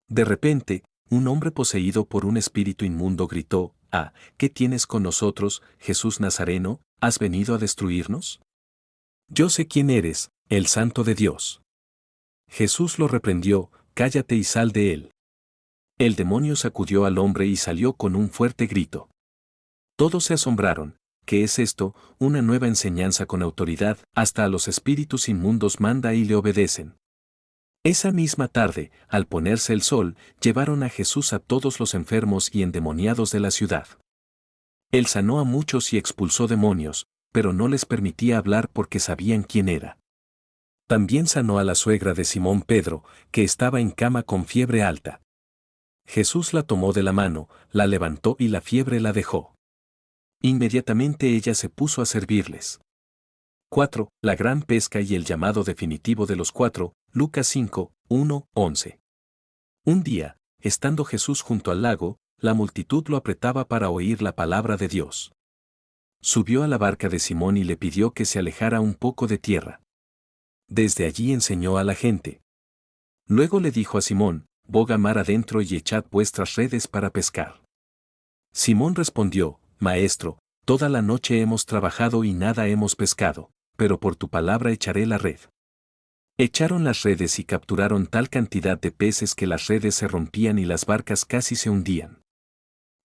De repente, un hombre poseído por un espíritu inmundo gritó, «Ah, ¿qué tienes con nosotros, Jesús Nazareno? ¿Has venido a destruirnos? Yo sé quién eres, el Santo de Dios». Jesús lo reprendió, «Cállate y sal de él». El demonio sacudió al hombre y salió con un fuerte grito. Todos se asombraron. ¿Qué es esto? Una nueva enseñanza con autoridad, hasta a los espíritus inmundos manda y le obedecen. Esa misma tarde, al ponerse el sol, llevaron a Jesús a todos los enfermos y endemoniados de la ciudad. Él sanó a muchos y expulsó demonios, pero no les permitía hablar porque sabían quién era. También sanó a la suegra de Simón Pedro, que estaba en cama con fiebre alta. Jesús la tomó de la mano, la levantó y la fiebre la dejó. Inmediatamente ella se puso a servirles. 4. La gran pesca y el llamado definitivo de los 4, Lucas 5, 1, 11. Un día, estando Jesús junto al lago, la multitud lo apretaba para oír la palabra de Dios. Subió a la barca de Simón y le pidió que se alejara un poco de tierra. Desde allí enseñó a la gente. Luego le dijo a Simón, boga mar adentro y echad vuestras redes para pescar. Simón respondió, Maestro, toda la noche hemos trabajado y nada hemos pescado, pero por tu palabra echaré la red. Echaron las redes y capturaron tal cantidad de peces que las redes se rompían y las barcas casi se hundían.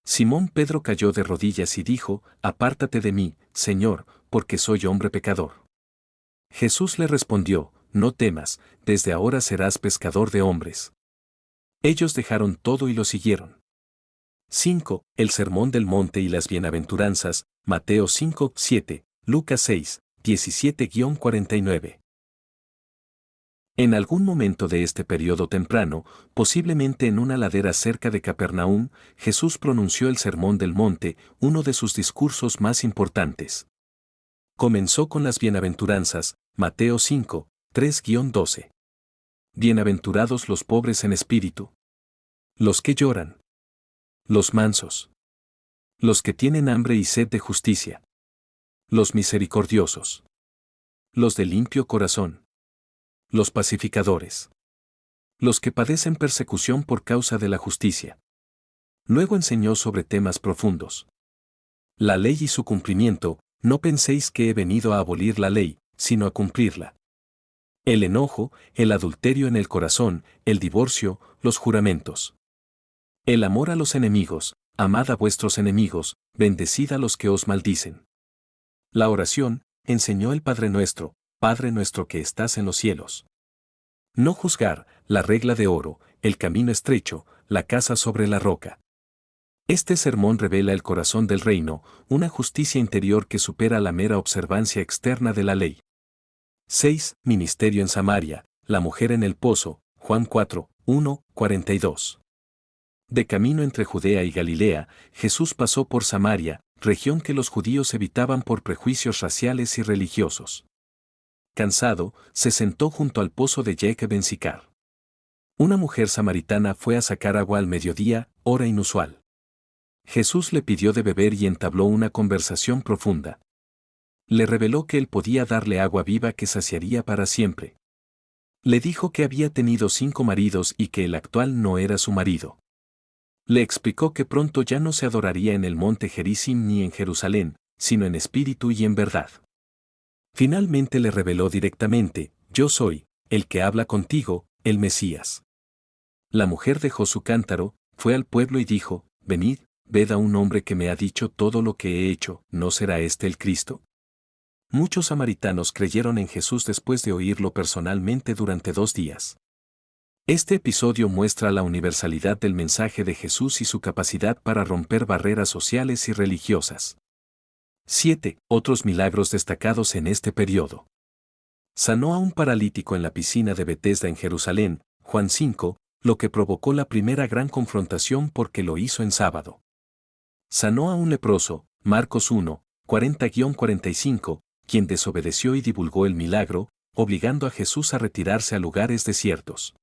Simón Pedro cayó de rodillas y dijo, Apártate de mí, Señor, porque soy hombre pecador. Jesús le respondió, No temas, desde ahora serás pescador de hombres. Ellos dejaron todo y lo siguieron. 5. El Sermón del Monte y las Bienaventuranzas, Mateo 5, 7, Lucas 6, 17-49. En algún momento de este periodo temprano, posiblemente en una ladera cerca de Capernaum, Jesús pronunció el Sermón del Monte, uno de sus discursos más importantes. Comenzó con las Bienaventuranzas, Mateo 5, 3-12. Bienaventurados los pobres en espíritu. Los que lloran. Los mansos. Los que tienen hambre y sed de justicia. Los misericordiosos. Los de limpio corazón. Los pacificadores. Los que padecen persecución por causa de la justicia. Luego enseñó sobre temas profundos. La ley y su cumplimiento, no penséis que he venido a abolir la ley, sino a cumplirla. El enojo, el adulterio en el corazón, el divorcio, los juramentos. El amor a los enemigos, amad a vuestros enemigos, bendecid a los que os maldicen. La oración, enseñó el Padre nuestro que estás en los cielos. No juzgar, la regla de oro, el camino estrecho, la casa sobre la roca. Este sermón revela el corazón del reino, una justicia interior que supera la mera observancia externa de la ley. 6. Ministerio en Samaria, la mujer en el pozo, Juan 4, 1, 42. De camino entre Judea y Galilea, Jesús pasó por Samaria, región que los judíos evitaban por prejuicios raciales y religiosos. Cansado, se sentó junto al pozo de Jacob en Sicar. Una mujer samaritana fue a sacar agua al mediodía, hora inusual. Jesús le pidió de beber y entabló una conversación profunda. Le reveló que él podía darle agua viva que saciaría para siempre. Le dijo que había tenido 5 maridos y que el actual no era su marido. Le explicó que pronto ya no se adoraría en el monte Gerizim ni en Jerusalén, sino en espíritu y en verdad. Finalmente le reveló directamente: yo soy, el que habla contigo, el Mesías. La mujer dejó su cántaro, fue al pueblo y dijo: venid, ved a un hombre que me ha dicho todo lo que he hecho, ¿no será este el Cristo? Muchos samaritanos creyeron en Jesús después de oírlo personalmente durante 2 días. Este episodio muestra la universalidad del mensaje de Jesús y su capacidad para romper barreras sociales y religiosas. 7. Otros milagros destacados en este periodo. Sanó a un paralítico en la piscina de Betesda en Jerusalén, Juan 5, lo que provocó la primera gran confrontación porque lo hizo en sábado. Sanó a un leproso, Marcos 1, 40-45, quien desobedeció y divulgó el milagro, obligando a Jesús a retirarse a lugares desiertos.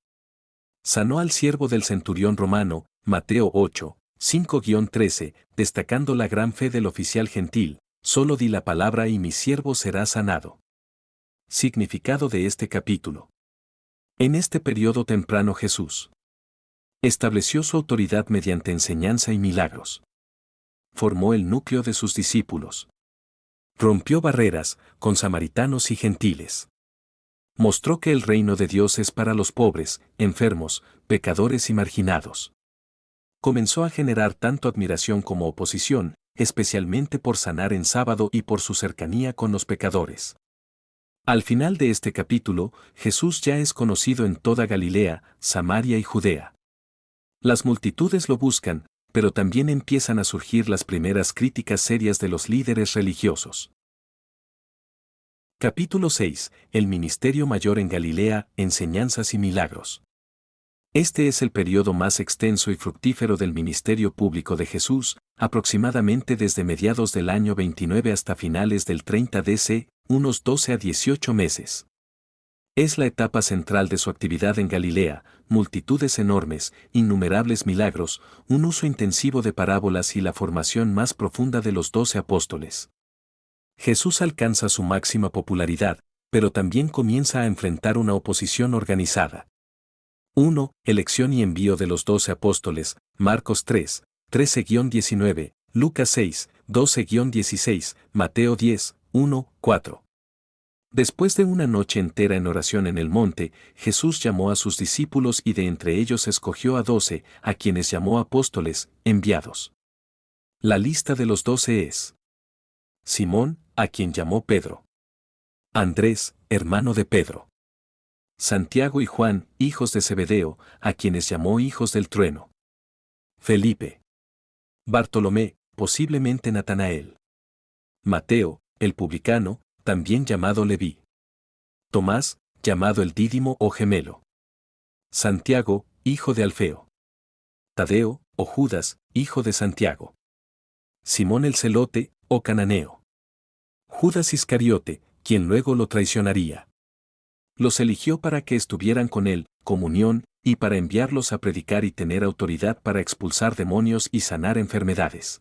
Sanó al siervo del centurión romano, Mateo 8, 5-13, destacando la gran fe del oficial gentil: solo di la palabra y mi siervo será sanado. Significado de este capítulo. En este periodo temprano Jesús estableció su autoridad mediante enseñanza y milagros. Formó el núcleo de sus discípulos. Rompió barreras, con samaritanos y gentiles. Mostró que el reino de Dios es para los pobres, enfermos, pecadores y marginados. Comenzó a generar tanto admiración como oposición, especialmente por sanar en sábado y por su cercanía con los pecadores. Al final de este capítulo, Jesús ya es conocido en toda Galilea, Samaria y Judea. Las multitudes lo buscan, pero también empiezan a surgir las primeras críticas serias de los líderes religiosos. Capítulo 6. El ministerio mayor en Galilea, enseñanzas y milagros. Este es el periodo más extenso y fructífero del ministerio público de Jesús, aproximadamente desde mediados del año 29 hasta finales del 30 DC, unos 12 a 18 meses. Es la etapa central de su actividad en Galilea: multitudes enormes, innumerables milagros, un uso intensivo de parábolas y la formación más profunda de los 12 apóstoles. Jesús alcanza su máxima popularidad, pero también comienza a enfrentar una oposición organizada. 1. Elección y envío de los 12 apóstoles, Marcos 3, 13-19, Lucas 6, 12-16, Mateo 10, 1, 4. Después de una noche entera en oración en el monte, Jesús llamó a sus discípulos y de entre ellos escogió a 12, a quienes llamó apóstoles, enviados. La lista de los 12 es: Simón, a quien llamó Pedro. Andrés, hermano de Pedro. Santiago y Juan, hijos de Zebedeo, a quienes llamó hijos del trueno. Felipe. Bartolomé, posiblemente Natanael. Mateo, el publicano, también llamado Leví. Tomás, llamado el Dídimo o gemelo. Santiago, hijo de Alfeo. Tadeo, o Judas, hijo de Santiago. Simón el celote, o cananeo. Judas Iscariote, quien luego lo traicionaría. Los eligió para que estuvieran con él, comunión, y para enviarlos a predicar y tener autoridad para expulsar demonios y sanar enfermedades.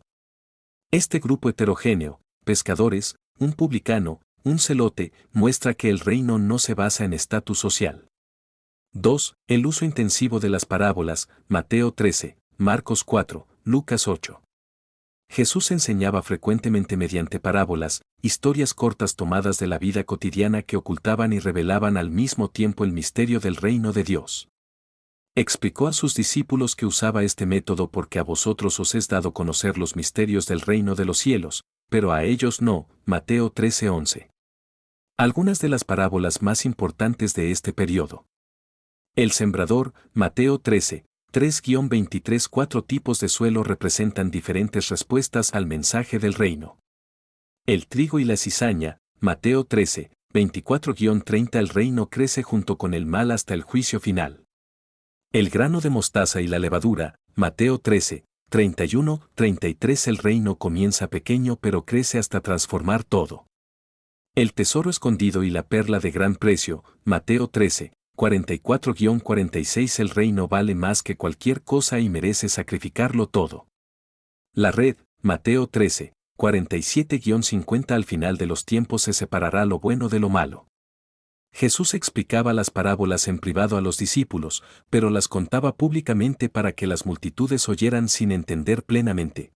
Este grupo heterogéneo, pescadores, un publicano, un celote, muestra que el reino no se basa en estatus social. 2. El uso intensivo de las parábolas, Mateo 13, Marcos 4, Lucas 8. Jesús enseñaba frecuentemente mediante parábolas, historias cortas tomadas de la vida cotidiana que ocultaban y revelaban al mismo tiempo el misterio del reino de Dios. Explicó a sus discípulos que usaba este método porque a vosotros os es dado conocer los misterios del reino de los cielos, pero a ellos no. Mateo 13:11. Algunas de las parábolas más importantes de este periodo. El sembrador, Mateo 13, 3-23. 4 tipos de suelo representan diferentes respuestas al mensaje del reino. El trigo y la cizaña, Mateo 13, 24-30. El reino crece junto con el mal hasta el juicio final. El grano de mostaza y la levadura, Mateo 13, 31-33. El reino comienza pequeño pero crece hasta transformar todo. El tesoro escondido y la perla de gran precio, Mateo 13, 44-46. El reino vale más que cualquier cosa y merece sacrificarlo todo. La red, Mateo 13, 47-50. Al final de los tiempos se separará lo bueno de lo malo. Jesús explicaba las parábolas en privado a los discípulos, pero las contaba públicamente para que las multitudes oyeran sin entender plenamente.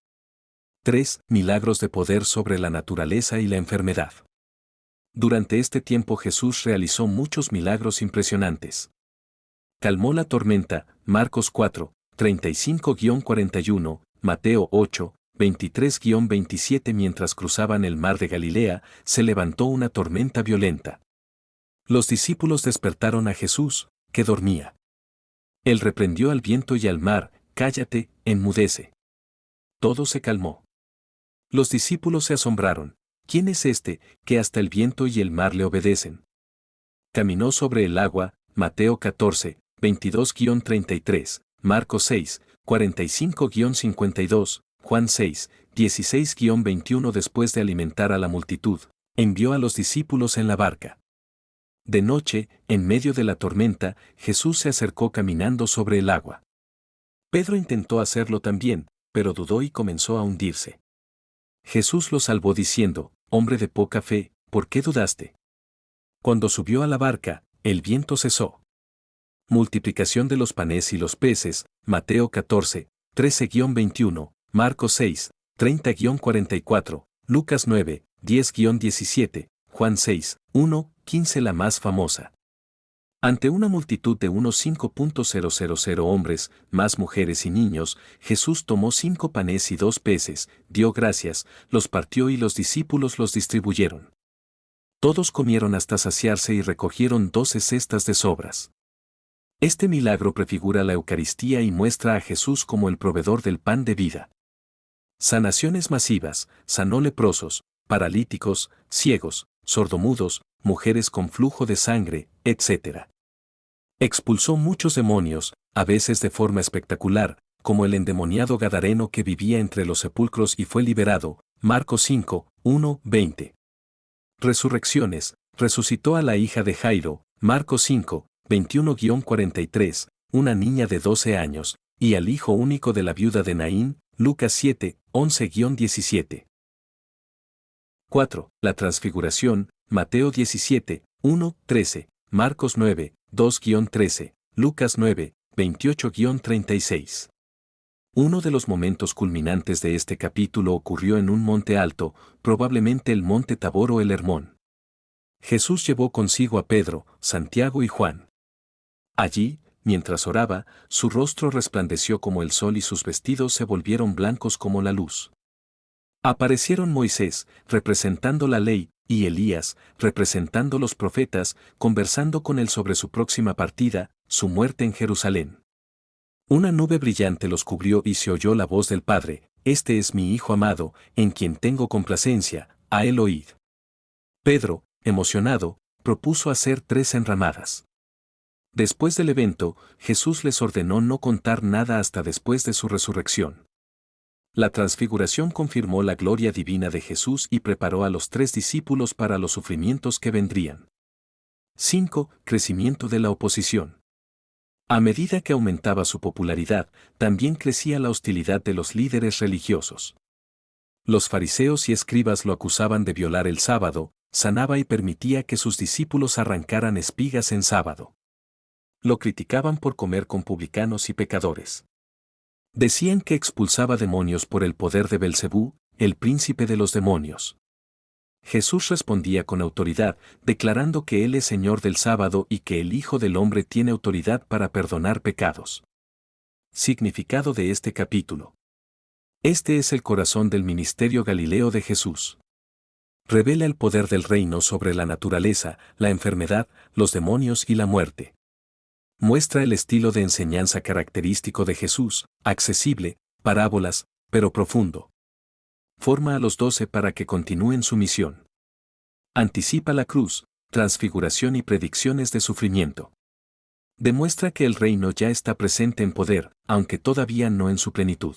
3. Milagros de poder sobre la naturaleza y la enfermedad. Durante este tiempo Jesús realizó muchos milagros impresionantes. Calmó la tormenta, Marcos 4, 35-41, Mateo 8, 23-27. Mientras cruzaban el mar de Galilea, se levantó una tormenta violenta. Los discípulos despertaron a Jesús, que dormía. Él reprendió al viento y al mar: cállate, enmudece. Todo se calmó. Los discípulos se asombraron. ¿Quién es este, que hasta el viento y el mar le obedecen? Caminó sobre el agua, Mateo 14, 22-33, Marcos 6, 45-52, Juan 6, 16-21. Después de alimentar a la multitud, envió a los discípulos en la barca. De noche, en medio de la tormenta, Jesús se acercó caminando sobre el agua. Pedro intentó hacerlo también, pero dudó y comenzó a hundirse. Jesús lo salvó diciendo: hombre de poca fe, ¿por qué dudaste? Cuando subió a la barca, el viento cesó. Multiplicación de los panes y los peces, Mateo 14, 13-21, Marcos 6, 30-44, Lucas 9, 10-17, Juan 6, 1-15. La más famosa. Ante una multitud de unos 5.000 hombres, más mujeres y niños, Jesús tomó 5 panes y 2 peces, dio gracias, los partió y los discípulos los distribuyeron. Todos comieron hasta saciarse y recogieron 12 cestas de sobras. Este milagro prefigura la Eucaristía y muestra a Jesús como el proveedor del pan de vida. Sanaciones masivas: sanó leprosos, paralíticos, ciegos, sordomudos, mujeres con flujo de sangre, etc. Expulsó muchos demonios, a veces de forma espectacular, como el endemoniado gadareno que vivía entre los sepulcros y fue liberado, Marcos 5, 1-20. Resurrecciones: resucitó a la hija de Jairo, Marcos 5, 21-43, una niña de 12 años, y al hijo único de la viuda de Naín, Lucas 7, 11-17. 4. La transfiguración, Mateo 17, 1-13, Marcos 9, 2-13, Lucas 9, 28-36. Uno de los momentos culminantes de este capítulo ocurrió en un monte alto, probablemente el monte Tabor o el Hermón. Jesús llevó consigo a Pedro, Santiago y Juan. Allí, mientras oraba, su rostro resplandeció como el sol y sus vestidos se volvieron blancos como la luz. Aparecieron Moisés, representando la ley, y Elías, representando los profetas, conversando con él sobre su próxima partida, su muerte en Jerusalén. Una nube brillante los cubrió y se oyó la voz del Padre: este es mi Hijo amado, en quien tengo complacencia, a él oíd. Pedro, emocionado, propuso hacer 3 enramadas. Después del evento, Jesús les ordenó no contar nada hasta después de su resurrección. La transfiguración confirmó la gloria divina de Jesús y preparó a los 3 discípulos para los sufrimientos que vendrían. 5. Crecimiento de la oposición. A medida que aumentaba su popularidad, también crecía la hostilidad de los líderes religiosos. Los fariseos y escribas lo acusaban de violar el sábado, sanaba y permitía que sus discípulos arrancaran espigas en sábado. Lo criticaban por comer con publicanos y pecadores. Decían que expulsaba demonios por el poder de Belcebú, el príncipe de los demonios. Jesús respondía con autoridad, declarando que Él es Señor del sábado y que el Hijo del Hombre tiene autoridad para perdonar pecados. Significado de este capítulo. Este es el corazón del ministerio galileo de Jesús. Revela el poder del reino sobre la naturaleza, la enfermedad, los demonios y la muerte. Muestra el estilo de enseñanza característico de Jesús, accesible, parábolas, pero profundo. Forma a los 12 para que continúen su misión. Anticipa la cruz, transfiguración y predicciones de sufrimiento. Demuestra que el reino ya está presente en poder, aunque todavía no en su plenitud.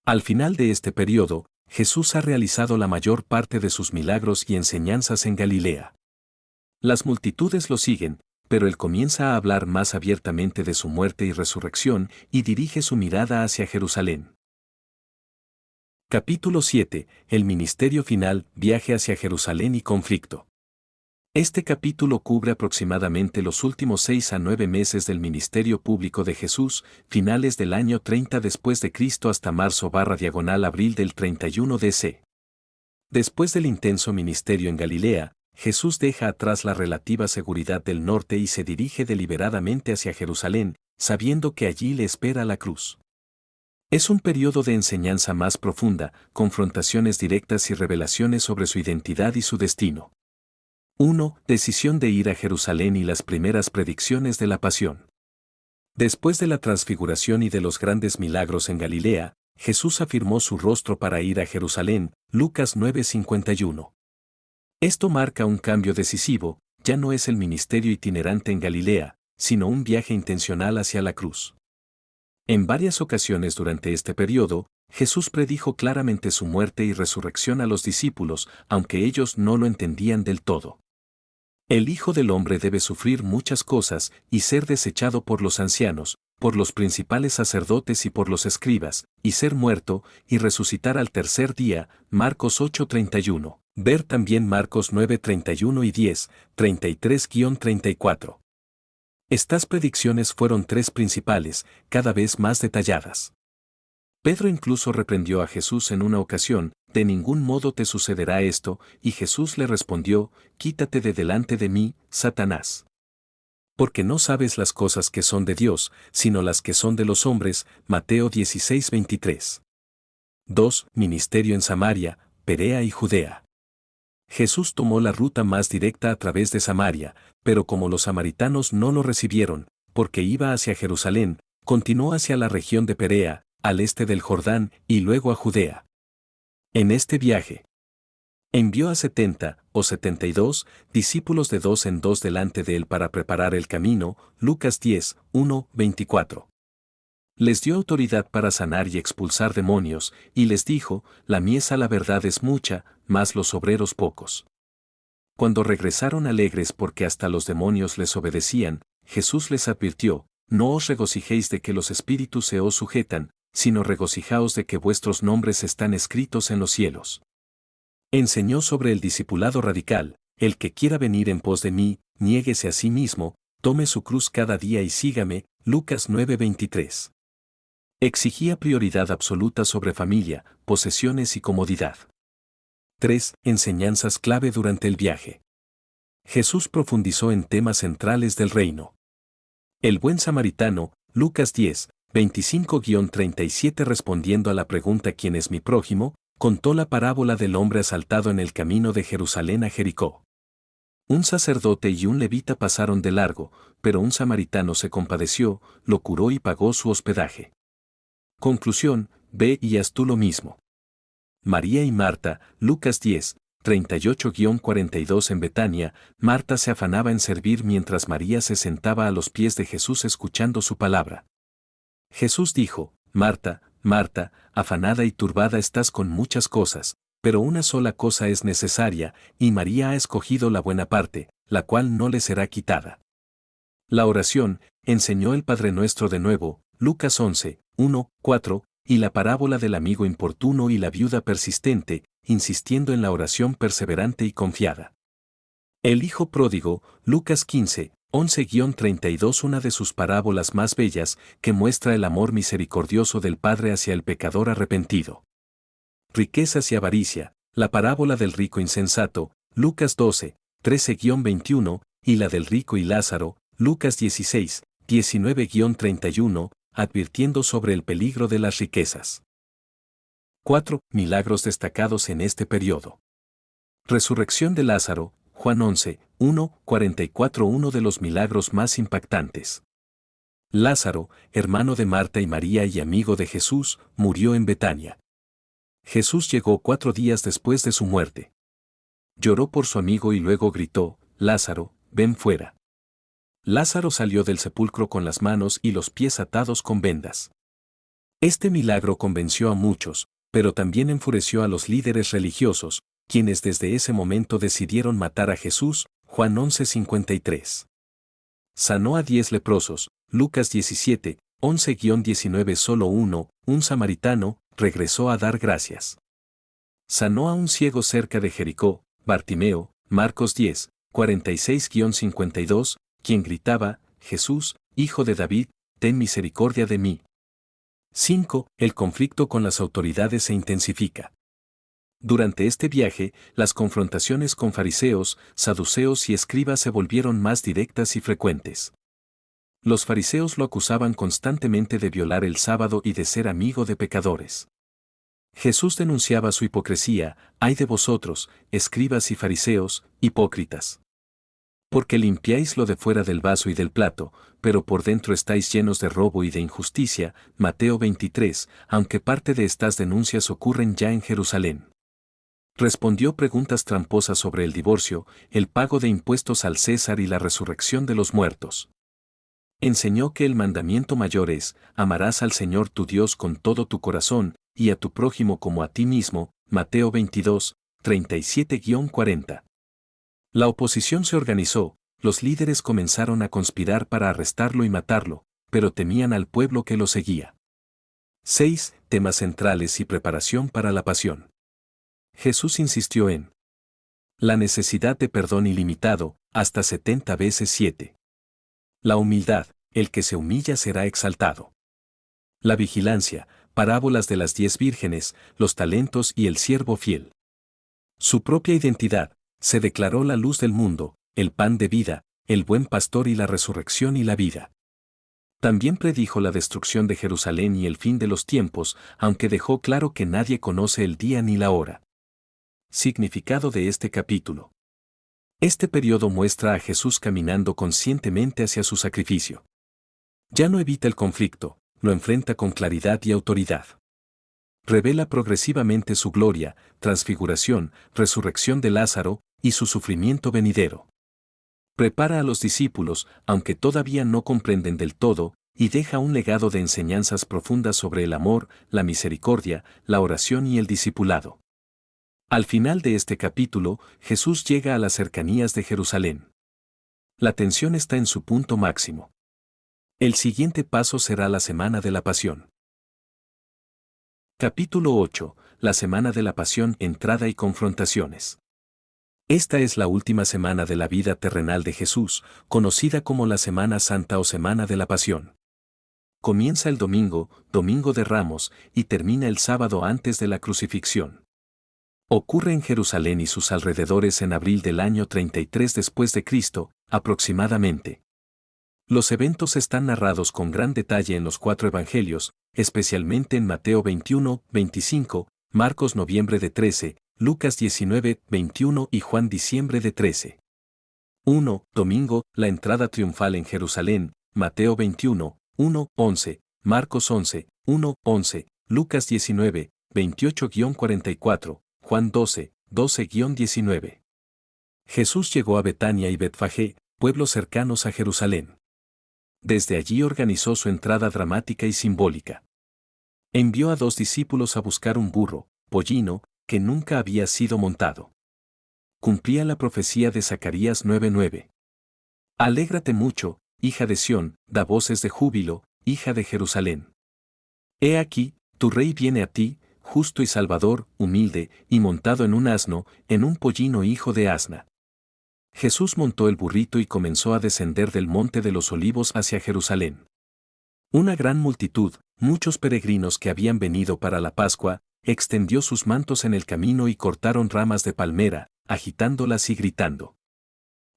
Al final de este periodo, Jesús ha realizado la mayor parte de sus milagros y enseñanzas en Galilea. Las multitudes lo siguen, pero él comienza a hablar más abiertamente de su muerte y resurrección y dirige su mirada hacia Jerusalén. Capítulo 7. El ministerio final, viaje hacia Jerusalén y conflicto. Este capítulo cubre aproximadamente los últimos 6 a 9 meses del ministerio público de Jesús, finales del año 30 después de Cristo hasta marzo/abril del 31 DC. Después del intenso ministerio en Galilea, Jesús deja atrás la relativa seguridad del norte y se dirige deliberadamente hacia Jerusalén, sabiendo que allí le espera la cruz. Es un periodo de enseñanza más profunda, confrontaciones directas y revelaciones sobre su identidad y su destino. 1. Decisión de ir a Jerusalén y las primeras predicciones de la pasión. Después de la transfiguración y de los grandes milagros en Galilea, Jesús afirmó su rostro para ir a Jerusalén, Lucas 9:51. Esto marca un cambio decisivo, ya no es el ministerio itinerante en Galilea, sino un viaje intencional hacia la cruz. En varias ocasiones durante este periodo, Jesús predijo claramente su muerte y resurrección a los discípulos, aunque ellos no lo entendían del todo. El Hijo del Hombre debe sufrir muchas cosas y ser desechado por los ancianos, por los principales sacerdotes y por los escribas, y ser muerto y resucitar al tercer día, Marcos 8:31. Ver también Marcos 9:31 y 10:33-34. Estas predicciones fueron 3 principales, cada vez más detalladas. Pedro incluso reprendió a Jesús en una ocasión, «De ningún modo te sucederá esto», y Jesús le respondió, «Quítate de delante de mí, Satanás. Porque no sabes las cosas que son de Dios, sino las que son de los hombres», Mateo 16:23. 2. Ministerio en Samaria, Perea y Judea. Jesús tomó la ruta más directa a través de Samaria, pero como los samaritanos no lo recibieron, porque iba hacia Jerusalén, continuó hacia la región de Perea, al este del Jordán, y luego a Judea. En este viaje, envió a 70, o 72, discípulos de 2 en 2 delante de él para preparar el camino, Lucas 10:1-24. Les dio autoridad para sanar y expulsar demonios, y les dijo, «La mies a la verdad es mucha, mas los obreros pocos». Cuando regresaron alegres porque hasta los demonios les obedecían, Jesús les advirtió, «No os regocijéis de que los espíritus se os sujetan, sino regocijaos de que vuestros nombres están escritos en los cielos». Enseñó sobre el discipulado radical, «El que quiera venir en pos de mí, niéguese a sí mismo, tome su cruz cada día y sígame», Lucas 9:23. Exigía prioridad absoluta sobre familia, posesiones y comodidad. 3. Enseñanzas clave durante el viaje. Jesús profundizó en temas centrales del reino. El buen samaritano, Lucas 10:25-37 respondiendo a la pregunta ¿quién es mi prójimo?, contó la parábola del hombre asaltado en el camino de Jerusalén a Jericó. Un sacerdote y un levita pasaron de largo, pero un samaritano se compadeció, lo curó y pagó su hospedaje. Conclusión, ve y haz tú lo mismo. María y Marta, Lucas 10:38-42 en Betania, Marta se afanaba en servir mientras María se sentaba a los pies de Jesús escuchando su palabra. Jesús dijo, Marta, Marta, afanada y turbada estás con muchas cosas, pero una sola cosa es necesaria, y María ha escogido la buena parte, la cual no le será quitada. La oración, enseñó el Padre Nuestro de nuevo, Lucas 11:1-4, y la parábola del amigo importuno y la viuda persistente, insistiendo en la oración perseverante y confiada. El Hijo Pródigo, Lucas 15, 11-32 Una de sus parábolas más bellas que muestra el amor misericordioso del Padre hacia el pecador arrepentido. Riquezas y avaricia, la parábola del rico insensato, Lucas 12, 13-21, y la del rico y Lázaro, Lucas 16, 19-31, advirtiendo sobre el peligro de las riquezas. 4. Milagros destacados en este periodo. Resurrección de Lázaro, Juan 11, 1, 44. Uno de los milagros más impactantes. Lázaro, hermano de Marta y María y amigo de Jesús, murió en Betania. Jesús llegó 4 días después de su muerte. Lloró por su amigo y luego gritó, Lázaro, ven fuera. Lázaro salió del sepulcro con las manos y los pies atados con vendas. Este milagro convenció a muchos, pero también enfureció a los líderes religiosos, quienes desde ese momento decidieron matar a Jesús, Juan 11:53. Sanó a 10 leprosos, Lucas 17, 11-19. Solo uno, un samaritano, regresó a dar gracias. Sanó a un ciego cerca de Jericó, Bartimeo, Marcos 10, 46-52, quien gritaba, Jesús, Hijo de David, ten misericordia de mí. 5. El conflicto con las autoridades se intensifica. Durante este viaje, las confrontaciones con fariseos, saduceos y escribas se volvieron más directas y frecuentes. Los fariseos lo acusaban constantemente de violar el sábado y de ser amigo de pecadores. Jesús denunciaba su hipocresía, ay de vosotros, escribas y fariseos, hipócritas. Porque limpiáis lo de fuera del vaso y del plato, pero por dentro estáis llenos de robo y de injusticia, Mateo 23, aunque parte de estas denuncias ocurren ya en Jerusalén. Respondió preguntas tramposas sobre el divorcio, el pago de impuestos al César y la resurrección de los muertos. Enseñó que el mandamiento mayor es, amarás al Señor tu Dios con todo tu corazón, y a tu prójimo como a ti mismo, Mateo 22, 37-40. La oposición se organizó, los líderes comenzaron a conspirar para arrestarlo y matarlo, pero temían al pueblo que lo seguía. 6. Temas centrales y preparación para la pasión. Jesús insistió en la necesidad de perdón ilimitado, hasta 70 veces 7. La humildad, el que se humilla será exaltado. La vigilancia, parábolas de las 10 vírgenes, los talentos y el siervo fiel. Su propia identidad, se declaró la luz del mundo, el pan de vida, el buen pastor y la resurrección y la vida. También predijo la destrucción de Jerusalén y el fin de los tiempos, aunque dejó claro que nadie conoce el día ni la hora. Significado de este capítulo. Este periodo muestra a Jesús caminando conscientemente hacia su sacrificio. Ya no evita el conflicto, lo enfrenta con claridad y autoridad. Revela progresivamente su gloria, transfiguración, resurrección de Lázaro, y su sufrimiento venidero. Prepara a los discípulos, aunque todavía no comprenden del todo, y deja un legado de enseñanzas profundas sobre el amor, la misericordia, la oración y el discipulado. Al final de este capítulo, Jesús llega a las cercanías de Jerusalén. La tensión está en su punto máximo. El siguiente paso será la Semana de la Pasión. Capítulo 8. La Semana de la Pasión, entrada y confrontaciones. Esta es la última semana de la vida terrenal de Jesús, conocida como la Semana Santa o Semana de la Pasión. Comienza el domingo, Domingo de Ramos, y termina el sábado antes de la crucifixión. Ocurre en Jerusalén y sus alrededores en abril del año 33 después de Cristo, aproximadamente. Los eventos están narrados con gran detalle en los 4 evangelios, especialmente en Mateo 21, 25, Marcos noviembre de 13, Lucas 19, 21 y Juan diciembre de 13. 1. Domingo, la entrada triunfal en Jerusalén, Mateo 21, 1, 11, Marcos 11, 1, 11, Lucas 19, 28-44, Juan 12, 12-19. Jesús llegó a Betania y Betfagé, pueblos cercanos a Jerusalén. Desde allí organizó su entrada dramática y simbólica. Envió a 2 discípulos a buscar un burro, pollino, que nunca había sido montado. Cumplía la profecía de Zacarías 9:9. Alégrate mucho, hija de Sión, da voces de júbilo, hija de Jerusalén. He aquí, tu rey viene a ti, justo y salvador, humilde, y montado en un asno, en un pollino hijo de asna. Jesús montó el burrito y comenzó a descender del monte de los olivos hacia Jerusalén. Una gran multitud, muchos peregrinos que habían venido para la Pascua, extendió sus mantos en el camino y cortaron ramas de palmera, agitándolas y gritando: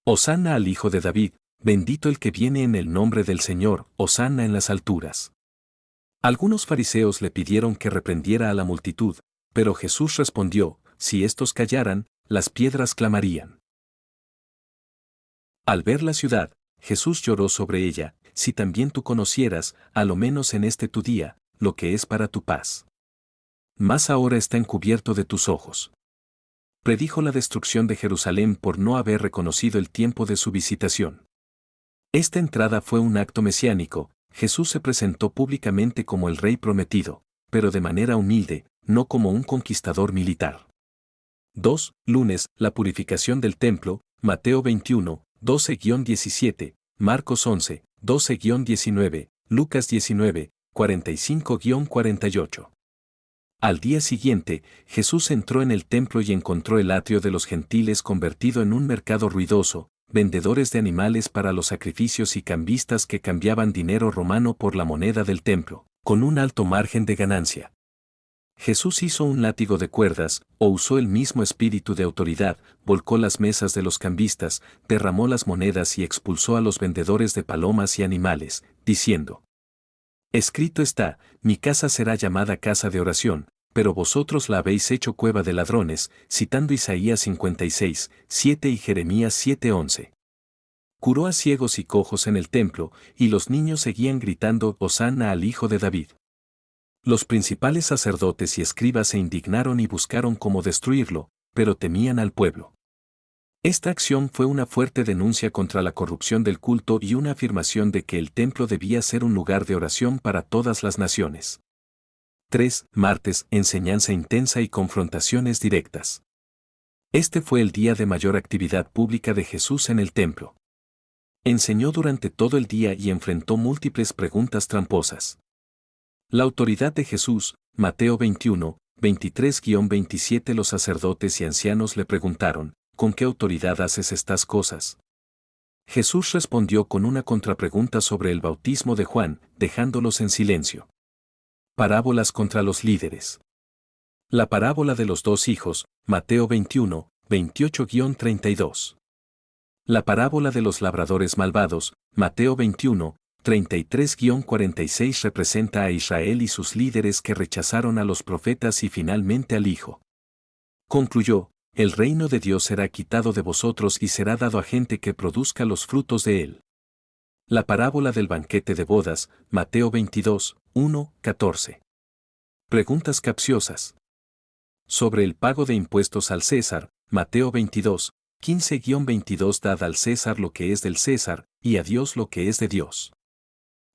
Hosanna al Hijo de David, bendito el que viene en el nombre del Señor, hosanna en las alturas. Algunos fariseos le pidieron que reprendiera a la multitud, pero Jesús respondió: si estos callaran, las piedras clamarían. Al ver la ciudad, Jesús lloró sobre ella: si también tú conocieras, a lo menos en este tu día, lo que es para tu paz. Mas ahora está encubierto de tus ojos. Predijo la destrucción de Jerusalén por no haber reconocido el tiempo de su visitación. Esta entrada fue un acto mesiánico. Jesús se presentó públicamente como el Rey prometido, pero de manera humilde, no como un conquistador militar. 2. Lunes, la purificación del templo, Mateo 21, 12-17, Marcos 11, 12-19, Lucas 19, 45-48. Al día siguiente, Jesús entró en el templo y encontró el atrio de los gentiles convertido en un mercado ruidoso, vendedores de animales para los sacrificios y cambistas que cambiaban dinero romano por la moneda del templo, con un alto margen de ganancia. Jesús hizo un látigo de cuerdas, o usó el mismo espíritu de autoridad, volcó las mesas de los cambistas, derramó las monedas y expulsó a los vendedores de palomas y animales, diciendo: Escrito está, mi casa será llamada casa de oración, pero vosotros la habéis hecho cueva de ladrones, citando Isaías 56, 7 y Jeremías 7, 11. Curó a ciegos y cojos en el templo, y los niños seguían gritando: Hosanna al Hijo de David. Los principales sacerdotes y escribas se indignaron y buscaron cómo destruirlo, pero temían al pueblo. Esta acción fue una fuerte denuncia contra la corrupción del culto y una afirmación de que el templo debía ser un lugar de oración para todas las naciones. 3. Martes, enseñanza intensa y confrontaciones directas. Este fue el día de mayor actividad pública de Jesús en el templo. Enseñó durante todo el día y enfrentó múltiples preguntas tramposas. La autoridad de Jesús, Mateo 21, 23-27. Los sacerdotes y ancianos le preguntaron: ¿con qué autoridad haces estas cosas? Jesús respondió con una contrapregunta sobre el bautismo de Juan, dejándolos en silencio. Parábolas contra los líderes. La parábola de los dos hijos, Mateo 21, 28-32. La parábola de los labradores malvados, Mateo 21, 33-46 representa a Israel y sus líderes que rechazaron a los profetas y finalmente al Hijo. Concluyó: el reino de Dios será quitado de vosotros y será dado a gente que produzca los frutos de él. La parábola del banquete de bodas, Mateo 22, 1-14. Preguntas capciosas. Sobre el pago de impuestos al César, Mateo 22, 15-22. Dad al César lo que es del César, y a Dios lo que es de Dios.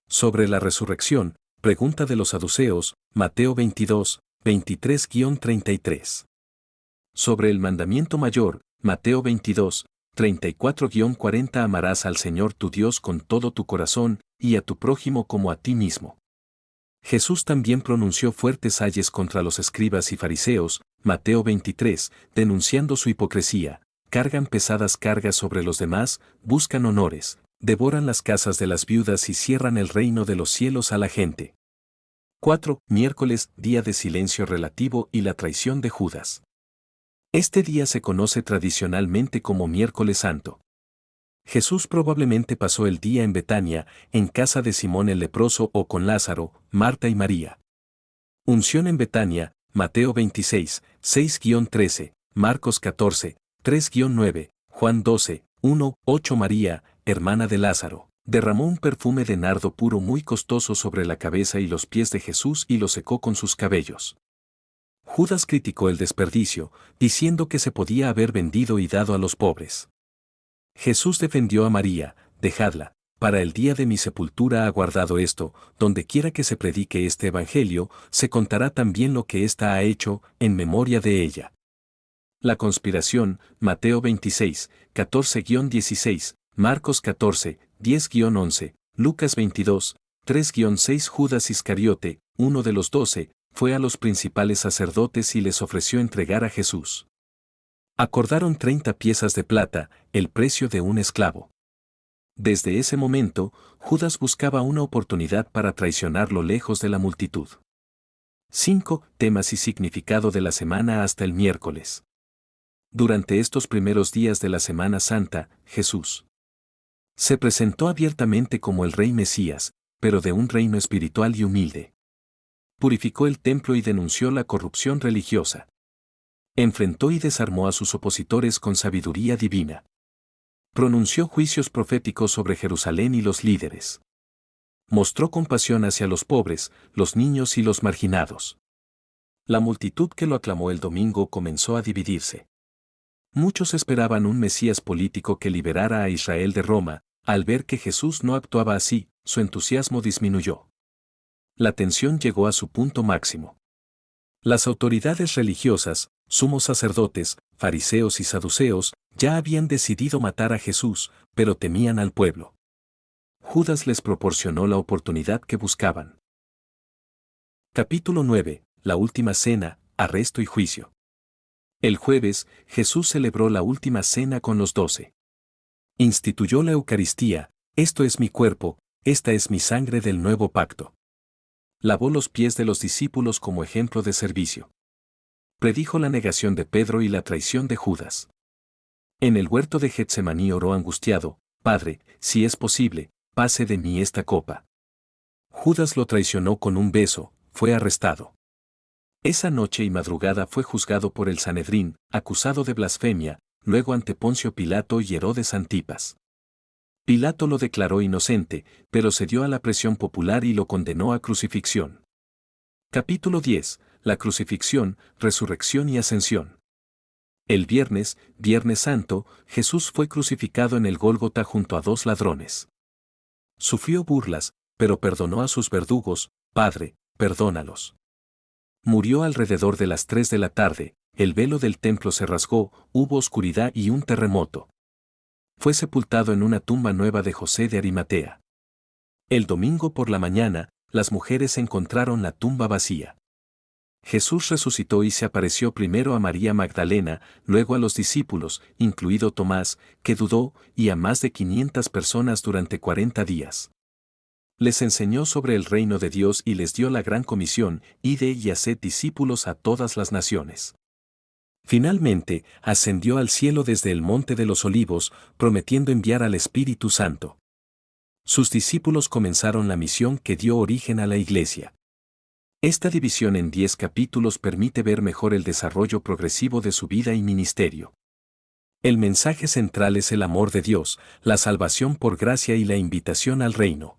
Sobre la resurrección, pregunta de los saduceos, Mateo 22, 23-33. Sobre el mandamiento mayor, Mateo 22, 34-40. Amarás al Señor tu Dios con todo tu corazón, y a tu prójimo como a ti mismo. Jesús también pronunció fuertes ayes contra los escribas y fariseos, Mateo 23, denunciando su hipocresía: cargan pesadas cargas sobre los demás, buscan honores, devoran las casas de las viudas y cierran el reino de los cielos a la gente. 4. Miércoles, día de silencio relativo y la traición de Judas. Este día se conoce tradicionalmente como Miércoles Santo. Jesús probablemente pasó el día en Betania, en casa de Simón el leproso o con Lázaro, Marta y María. Unción en Betania, Mateo 26, 6-13, Marcos 14, 3-9, Juan 12, 1-8. María, hermana de Lázaro, derramó un perfume de nardo puro muy costoso sobre la cabeza y los pies de Jesús y lo secó con sus cabellos. Judas criticó el desperdicio, diciendo que se podía haber vendido y dado a los pobres. Jesús defendió a María: dejadla, para el día de mi sepultura ha guardado esto, donde quiera que se predique este evangelio, se contará también lo que ésta ha hecho, en memoria de ella. La conspiración, Mateo 26, 14-16, Marcos 14, 10-11, Lucas 22, 3-6. Judas Iscariote, uno de los 12, fue a los principales sacerdotes y les ofreció entregar a Jesús. Acordaron 30 piezas de plata, el precio de un esclavo. Desde ese momento, Judas buscaba una oportunidad para traicionarlo lejos de la multitud. 5. Temas y significado de la semana hasta el miércoles. Durante estos primeros días de la Semana Santa, Jesús se presentó abiertamente como el Rey Mesías, pero de un reino espiritual y humilde. Purificó el templo y denunció la corrupción religiosa. Enfrentó y desarmó a sus opositores con sabiduría divina. Pronunció juicios proféticos sobre Jerusalén y los líderes. Mostró compasión hacia los pobres, los niños y los marginados. La multitud que lo aclamó el domingo comenzó a dividirse. Muchos esperaban un Mesías político que liberara a Israel de Roma. Al ver que Jesús no actuaba así, su entusiasmo disminuyó. La tensión llegó a su punto máximo. Las autoridades religiosas, sumos sacerdotes, fariseos y saduceos, ya habían decidido matar a Jesús, pero temían al pueblo. Judas les proporcionó la oportunidad que buscaban. Capítulo 9. La última cena, arresto y juicio. El jueves, Jesús celebró la última cena con los 12. Instituyó la Eucaristía: esto es mi cuerpo, esta es mi sangre del nuevo pacto. Lavó los pies de los discípulos como ejemplo de servicio. Predijo la negación de Pedro y la traición de Judas. En el huerto de Getsemaní oró angustiado: Padre, si es posible, pase de mí esta copa. Judas lo traicionó con un beso, fue arrestado. Esa noche y madrugada fue juzgado por el Sanedrín, acusado de blasfemia, luego ante Poncio Pilato y Herodes Antipas. Pilato lo declaró inocente, pero cedió a la presión popular y lo condenó a crucifixión. Capítulo 10. La crucifixión, resurrección y ascensión. El viernes, Viernes Santo, Jesús fue crucificado en el Gólgota junto a 2 ladrones. Sufrió burlas, pero perdonó a sus verdugos: Padre, perdónalos. Murió alrededor de las 3 de la tarde, el velo del templo se rasgó, hubo oscuridad y un terremoto. Fue sepultado en una tumba nueva de José de Arimatea. El domingo por la mañana, las mujeres encontraron la tumba vacía. Jesús resucitó y se apareció primero a María Magdalena, luego a los discípulos, incluido Tomás, que dudó, y a más de 500 personas durante 40 días. Les enseñó sobre el reino de Dios y les dio la gran comisión: id y haced discípulos a todas las naciones. Finalmente, ascendió al cielo desde el Monte de los Olivos, prometiendo enviar al Espíritu Santo. Sus discípulos comenzaron la misión que dio origen a la Iglesia. Esta división en 10 capítulos permite ver mejor el desarrollo progresivo de su vida y ministerio. El mensaje central es el amor de Dios, la salvación por gracia y la invitación al reino.